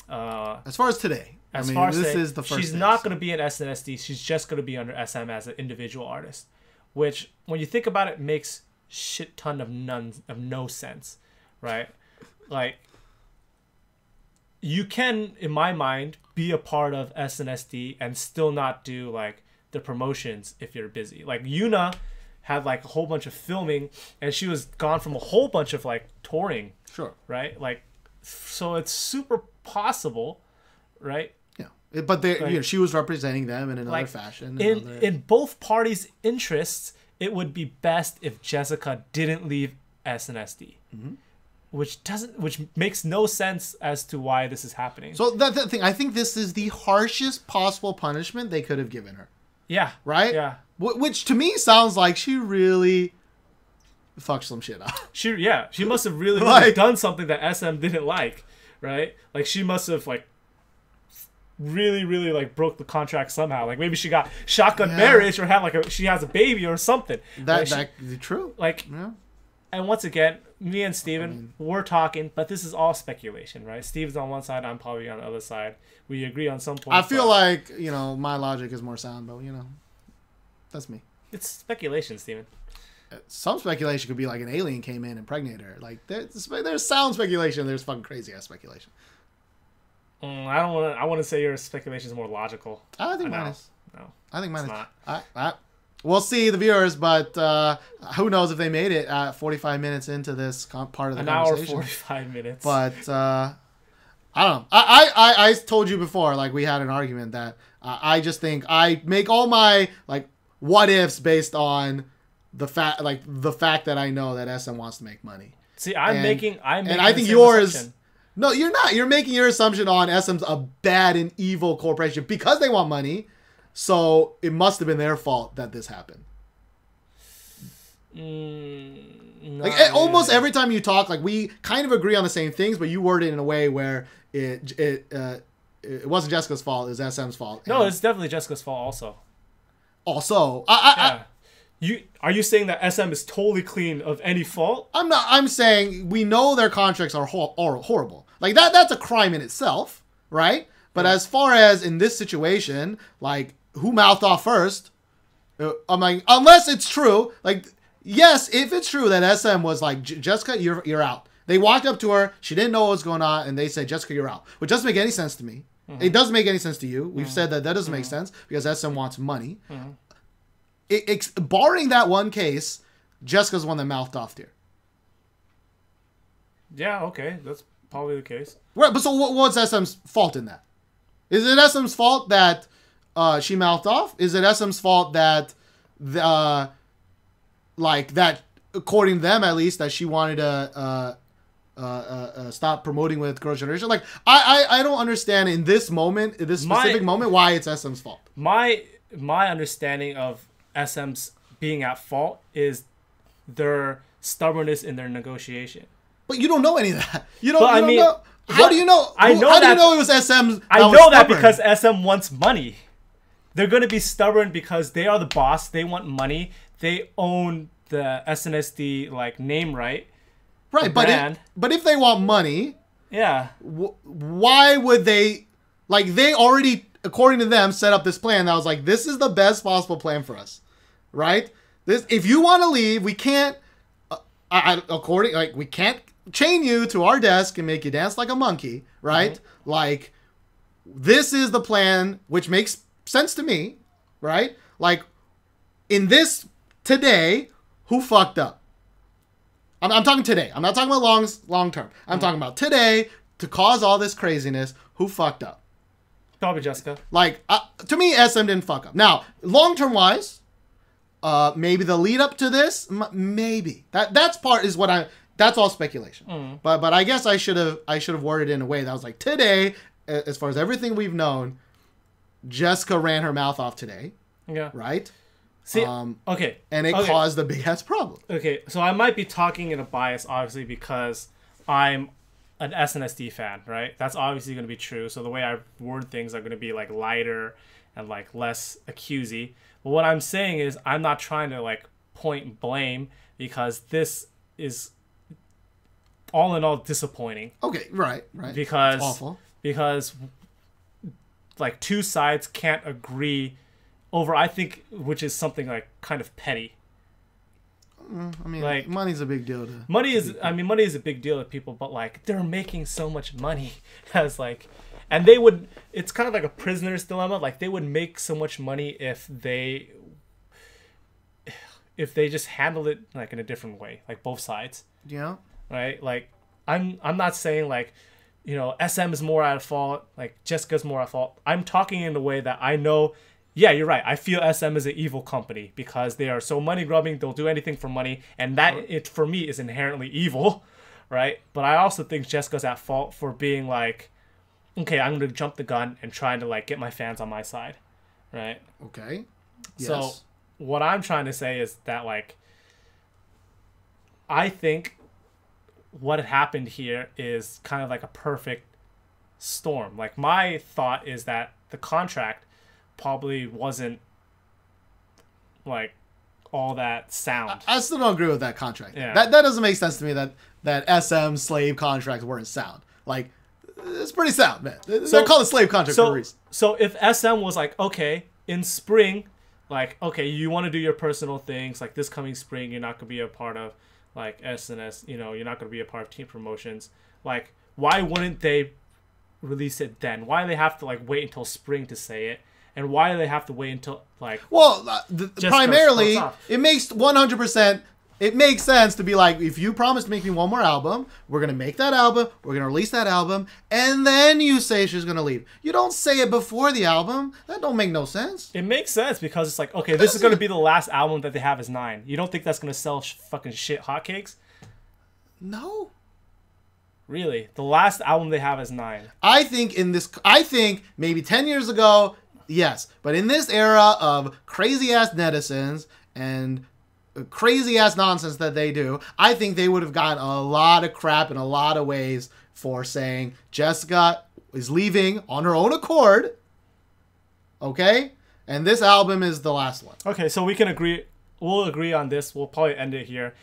As far as today. This is the first. She's not going to be in SNSD. She's just going to be under SM as an individual artist, which, when you think about it, makes shit ton of no sense, right? Like, you can, in my mind, be a part of SNSD and still not do like the promotions if you're busy. Like, Yuna had like a whole bunch of filming, and she was gone from a whole bunch of like touring. Sure. Right. Like, so it's super possible, right? But she was representing them in another fashion. In both parties' interests, it would be best if Jessica didn't leave SNSD, which makes no sense as to why this is happening. So that's the thing. I think this is the harshest possible punishment they could have given her. Yeah. Right? Yeah. Which to me sounds like she really fucked some shit up. She must have really done something that SM didn't like, right? Like, she must have like really like broke the contract somehow. Like, maybe she got shotgun marriage, or had she has a baby or something. That's true. Like, and once again, me and Steven, we're talking, but this is all speculation, right? Steven's on one side, I'm probably on the other side. We agree on some points. I feel like, my logic is more sound, but that's me. It's speculation, Steven. Some speculation could be like an alien came in and impregnated her. Like, there's sound speculation, there's fucking crazy ass speculation. I want to say your speculation is more logical. I think mine is. No, I think mine is. Not. We'll see, the viewers, but who knows if they made it 45 minutes into this part of the conversation. An hour 45 minutes. But I don't know. I told you before, like, we had an argument that I just think I make all my like what ifs based on the fact that I know that SM wants to make money. See, I'm making and I think yours. No, you're not. You're making your assumption on SM's a bad and evil corporation because they want money. So it must have been their fault that this happened. Like almost every time you talk, like we kind of agree on the same things, but you word it in a way where it wasn't Jessica's fault. It was SM's fault. No, it's definitely Jessica's fault also. Also, Are you saying that SM is totally clean of any fault? I'm not. I'm saying we know their contracts are horrible. Like that's a crime in itself, right? But as far as in this situation, like who mouthed off first? I'm like, unless it's true, like yes, if it's true that SM was like Jessica, you're out. They walked up to her, she didn't know what was going on, and they said, Jessica, you're out. Which doesn't make any sense to me. It doesn't make any sense to you. We've said that doesn't make sense because SM wants money. Barring that one case, Jessica's the one that mouthed off here. Yeah, okay, that's probably the case. Right, but so what's SM's fault in that? Is it SM's fault that she mouthed off? Is it SM's fault that that according to them at least that she wanted to stop promoting with Girls' Generation? Like I don't understand in this moment, in this specific moment, why it's SM's fault. My understanding of SM's being at fault is their stubbornness in their negotiation. But you don't know any of that. You don't. But, know. How do you know? How do you know it was SM's? I know that because SM wants money. They're going to be stubborn because they are the boss. They want money. They own the SNSD like name right. Right, but if they want money, yeah, why would they? Like they already, according to them, set up this plan that was like, this is the best possible plan for us, right? This, if you want to leave, we can't. We can't chain you to our desk and make you dance like a monkey, right? Like, this is the plan, which makes sense to me, right? Like, in this today, who fucked up? I'm talking today. I'm not talking about long term. I'm talking about today to cause all this craziness. Who fucked up? Probably Jessica. Like, to me, SM didn't fuck up. Now, long term wise, maybe the lead up to this, maybe that's part is what that's all speculation. But I guess I should have worded it in a way that was like today, as far as everything we've known, Jessica ran her mouth off today. Yeah. Right. See, okay. And it caused a big ass problem. Okay, so I might be talking in a bias, obviously, because I'm an SNSD fan, right? That's obviously going to be true. So the way I word things are going to be like lighter and like less accusey. But what I'm saying is I'm not trying to like point blame because this is all in all disappointing. Okay, right. Because it's awful. Because like two sides can't agree over, I think, which is something like kind of petty. I mean, like, money's a big deal to money is a big deal to people, but like they're making so much money as like, and they would, it's kind of like a prisoner's dilemma. Like they would make so much money if they just handled it like in a different way, like both sides. Yeah. Right. Like I'm not saying like, you know, SM is more at fault, like Jessica's more at fault. I'm talking in a way that I know. Yeah, you're right. I feel SM is an evil company because they are so money grubbing. They'll do anything for money, and that it for me is inherently evil, right? But I also think Jessica's at fault for being like, okay, I'm gonna jump the gun and trying to like get my fans on my side, right? Okay. Yes. So what I'm trying to say is that like, I think what happened here is kind of like a perfect storm. Like my thought is that the contract probably wasn't like all that sound. I still don't agree with that contract. Yeah. That doesn't make sense to me that SM slave contracts weren't sound. Like, it's pretty sound, man. They're called a slave contract for a reason. So if SM was like, okay, in spring, like, okay, you want to do your personal things, like this coming spring, you're not going to be a part of like SNS, you know, you're not going to be a part of team promotions. Like, why wouldn't they release it then? Why do they have to like wait until spring to say it? And why do they have to wait until like? Well, primarily, it makes 100%. It makes sense to be like, if you promise to make me one more album, we're gonna make that album, we're gonna release that album, and then you say she's gonna leave. You don't say it before the album. That don't make no sense. It makes sense because it's like, okay, this is gonna be the last album that they have as 9. You don't think that's gonna sell fucking shit hotcakes? No. Really? The last album they have is 9. I think maybe 10 years ago, yes. But in this era of crazy-ass netizens and crazy-ass nonsense that they do, I think they would have gotten a lot of crap in a lot of ways for saying Jessica is leaving on her own accord. Okay? And this album is the last one. Okay, so we can agree. We'll agree on this. We'll probably end it here.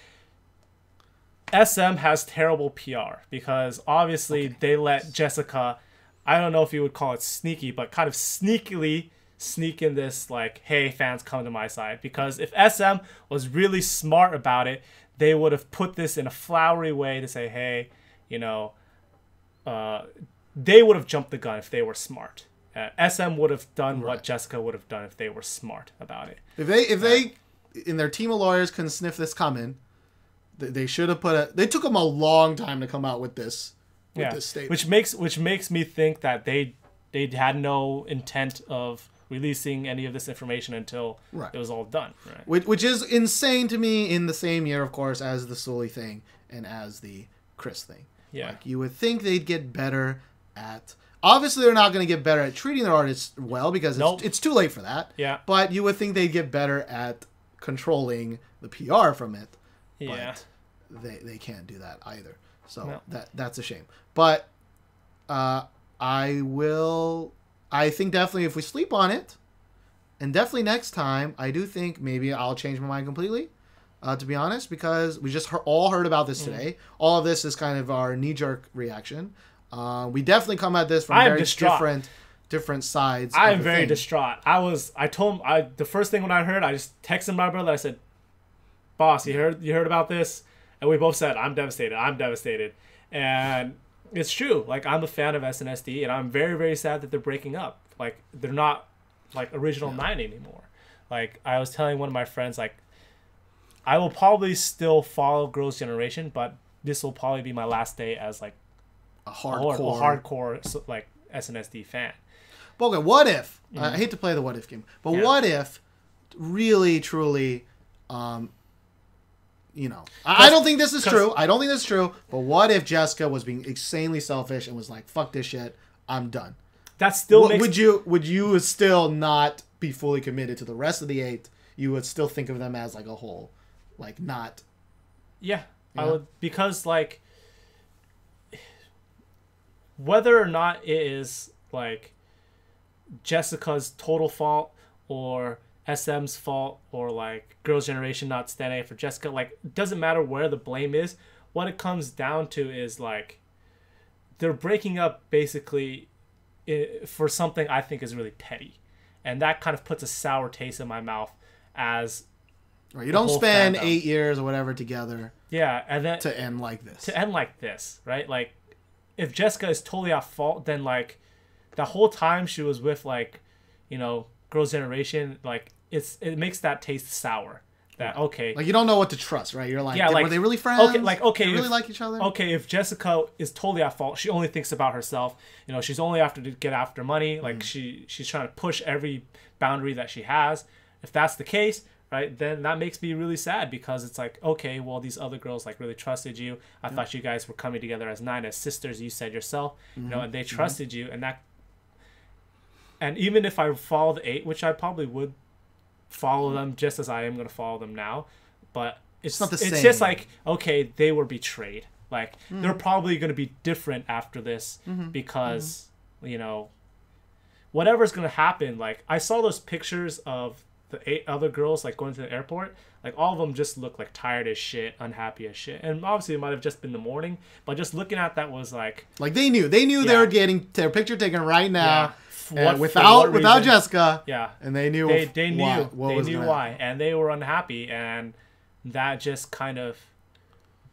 SM has terrible PR because obviously they let Jessica, I don't know if you would call it sneaky, but kind of sneakily sneak in this like, hey, fans, come to my side. Because if SM was really smart about it, they would have put this in a flowery way to say, hey, you know, they would have jumped the gun if they were smart. SM would have done what Jessica would have done if they were smart about it. If they in their team of lawyers couldn't sniff this coming, they should have they took them a long time to come out with this statement. Which makes me think that they had no intent of releasing any of this information until it was all done. Right? Which is insane to me in the same year, of course, as the Sully thing and as the Chris thing. Yeah. Like, you would think they'd get better at... Obviously, they're not going to get better at treating their artists well because it's too late for that. Yeah. But you would think they'd get better at controlling the PR from it. Yeah. But they can't do that either. So that's a shame. But I think definitely if we sleep on it, and definitely next time, I do think maybe I'll change my mind completely, to be honest, because we just all heard about this today. All of this is kind of our knee-jerk reaction. We definitely come at this from very different sides. I am very distraught. I told him, the first thing when I heard, I just texted my brother. I said, "Boss, you heard about this?" And we both said, "I'm devastated." And it's true. Like, I'm a fan of SNSD, and I'm very, very sad that they're breaking up. Like, they're not like original 9 anymore. Like, I was telling one of my friends, like, I will probably still follow Girls' Generation, but this will probably be my last day as like a hardcore like SNSD fan. But okay, what if I hate to play the what if game, but what if really truly I don't think this is true. But what if Jessica was being insanely selfish and was like, fuck this shit, I'm done? That still would you still not be fully committed to the rest of the 8? You would still think of them as like a whole, like not. Yeah. I would, because like whether or not it is like Jessica's total fault or SM's fault or like Girls' Generation not standing up for Jessica, like it doesn't matter where the blame is. What it comes down to is like they're breaking up basically for something I think is really petty, and that kind of puts a sour taste in my mouth as you don't spend 8 years or whatever together. Yeah, and then to end like this. Right? Like if Jessica is totally at fault, then like the whole time she was with like, you know, Girls' Generation, like it makes that taste sour. That okay, like you don't know what to trust, right? You're like, like, were they really friends? Okay, they really like each other. Okay, if Jessica is totally at fault, she only thinks about herself. You know, she's only after to get after money. Like she's trying to push every boundary that she has. If that's the case, right, then that makes me really sad because it's like, okay, well, these other girls like really trusted you. I thought you guys were coming together as 9 as sisters. You said yourself, you know, and they trusted you, and that. And even if I follow the 8, which I probably would follow them just as I am going to follow them now, but it's not the same. It's just like, okay, they were betrayed. Like they're probably going to be different after this because you know, whatever's going to happen. Like I saw those pictures of the 8 other girls like going to the airport. Like all of them just look like tired as shit, unhappy as shit, and obviously it might have just been the morning. But just looking at that was like they knew they were getting their picture taken right now. Without Jessica, and they knew why, and they were unhappy, and that just kind of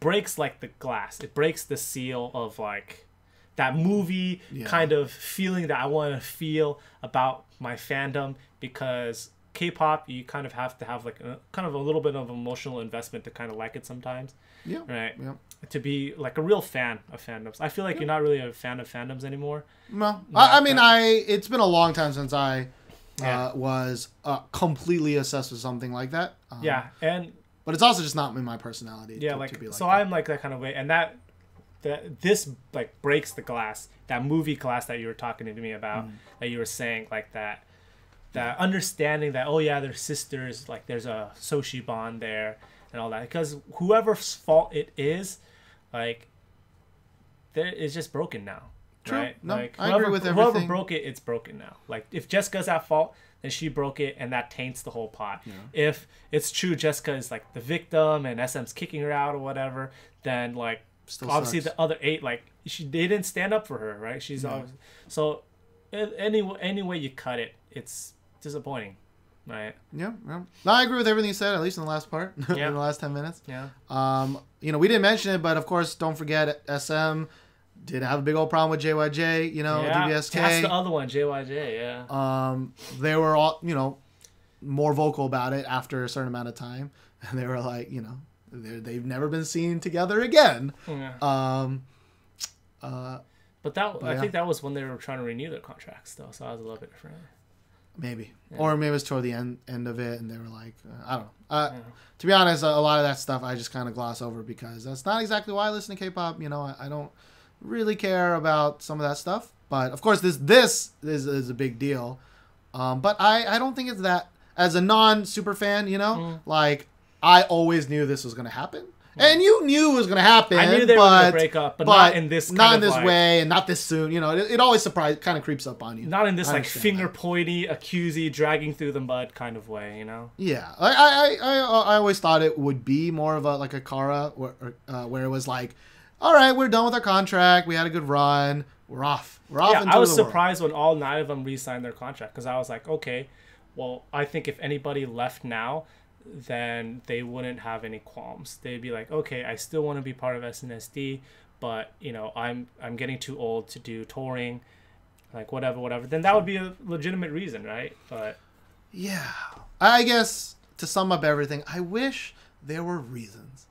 breaks like the glass. It breaks the seal of like that movie kind of feeling that I want to feel about my fandom, because K-pop, you kind of have to have like kind of a little bit of emotional investment to kind of like it sometimes. Yeah. Right. Yeah. To be like a real fan of fandoms. I feel like you're not really a fan of fandoms anymore. No. I mean, it's been a long time since I was completely obsessed with something like that. But it's also just not in my personality. Yeah, to be like so that. I'm like that kind of way, and that this like breaks the glass. That movie glass that you were talking to me about, that you were saying like that understanding that, oh yeah, they're sisters, like there's a Soshi bond there and all that, because whoever's fault it is, like it's just broken now. True. Right? No, like, I agree with everything. Whoever broke it, it's broken now. Like if Jessica's at fault, then she broke it, and that taints the whole pot. Yeah. If it's true Jessica is like the victim and SM's kicking her out or whatever, then like still obviously sucks. The other 8, like they didn't stand up for her, right? She's obviously, so any way you cut it, it's disappointing, right? Yeah. No, I agree with everything you said, at least in the last part, in the last 10 minutes. Yeah. You know, we didn't mention it, but of course, don't forget SM did have a big old problem with JYJ, you know, DBSK. That's the other one, JYJ, yeah. They were all, you know, more vocal about it after a certain amount of time. And they were like, you know, they've never been seen together again. Yeah. But I think that was when they were trying to renew their contracts, though, so that was a little bit different. Maybe. Yeah. Or maybe it was toward the end of it, and they were like, I don't know. To be honest, a lot of that stuff I just kind of gloss over because that's not exactly why I listen to K-pop. You know, I don't really care about some of that stuff. But, of course, this is a big deal. But I don't think it's that, as a non-super fan, you know, like, I always knew this was going to happen. And you knew it was going to happen. I knew they were going to break up, but not in this way and not this soon. You know, it always kind of creeps up on you. Not in this like finger pointy, accusey, dragging through the mud kind of way. You know. Yeah, I always thought it would be more of a Kara where it was like, all right, we're done with our contract. We had a good run. We're off. Yeah, I was surprised when all 9 of them re-signed their contract because I was like, okay, well, I think if anybody left now, then they wouldn't have any qualms. They'd be like, okay, I still want to be part of SNSD, but you know, I'm getting too old to do touring, like whatever. Then that would be a legitimate reason, right? But yeah, I guess to sum up everything, I wish there were reasons.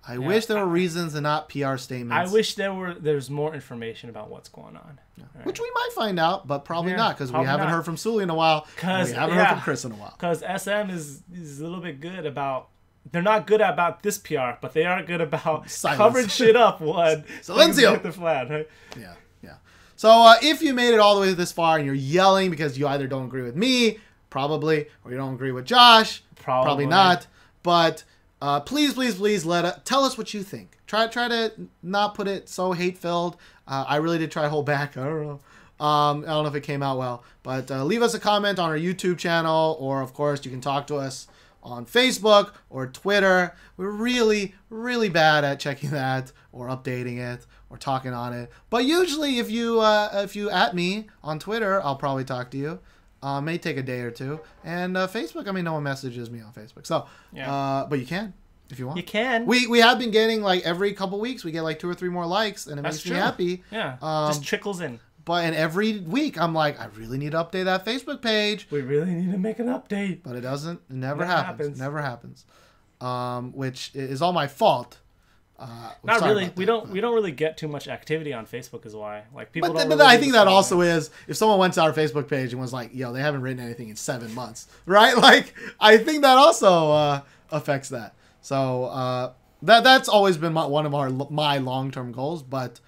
I wish there were reasons and not PR statements. I wish there's more information about what's going on. Yeah. Right. Which we might find out, but probably not, because we haven't heard from Sully in a while. We haven't heard from Chris in a while. Because SM is a little bit good about... They're not good about this PR, but they are good about covering shit up when Silencio. hit the flat, right? Yeah. So if you made it all the way this far and you're yelling because you either don't agree with me, probably, or you don't agree with Josh, probably not, but... please tell us what you think. Try to not put it so hate-filled. I really did try to hold back. I don't know. I don't know if it came out well. But leave us a comment on our YouTube channel, or, of course, you can talk to us on Facebook or Twitter. We're really, really bad at checking that or updating it or talking on it. But usually if you at me on Twitter, I'll probably talk to you. May take a day or two. And Facebook, I mean, no one messages me on Facebook. So, but you can, if you want. You can. We have been getting, like, every couple weeks, we get, like, 2 or 3 more likes, and it makes me happy. Yeah, just trickles in. And every week, I'm like, I really need to update that Facebook page. We really need to make an update. But it doesn't. It never happens. Never happens. Which is all my fault. Not really. We don't really get too much activity on Facebook, is why. Like people. But I think that also is, if someone went to our Facebook page and was like, "Yo, they haven't written anything in 7 months," right? Like, I think that also affects that. So that's always been one of my long-term goals. But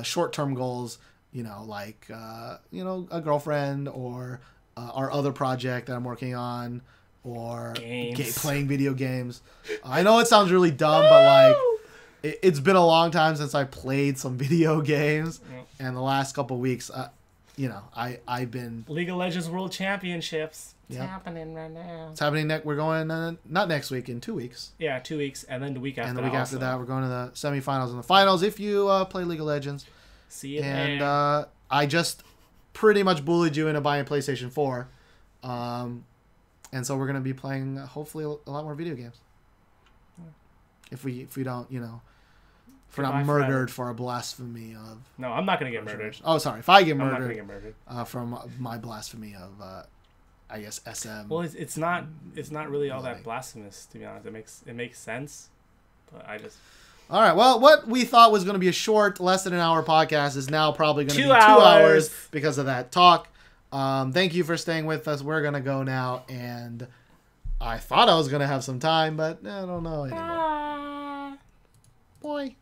short-term goals, you know, like a girlfriend or our other project that I'm working on, or playing video games. I know it sounds really dumb, but like. It's been a long time since I played some video games, and the last couple of weeks, I've been... League of Legends World Championships. It's happening right now. It's happening we're going, not next week, in 2 weeks. Yeah, 2 weeks, and then the week after that. And the week after that, we're going to the semifinals and the finals if you play League of Legends. See you there. And I just pretty much bullied you into buying PlayStation 4. And so we're going to be playing, hopefully, a lot more video games. If we don't, if we're not murdered for a blasphemy of... No, I'm not going to get murdered. Oh, sorry. If I get murdered... I'm not going to get murdered. From my blasphemy of, I guess, SM... Well, it's not really all that blasphemous, to be honest. It makes sense, but I just... All right. Well, what we thought was going to be a short, less than an hour podcast is now probably going to be 2 hours because of that talk. Thank you for staying with us. We're going to go now, and I thought I was going to have some time, but I don't know anymore. Boy.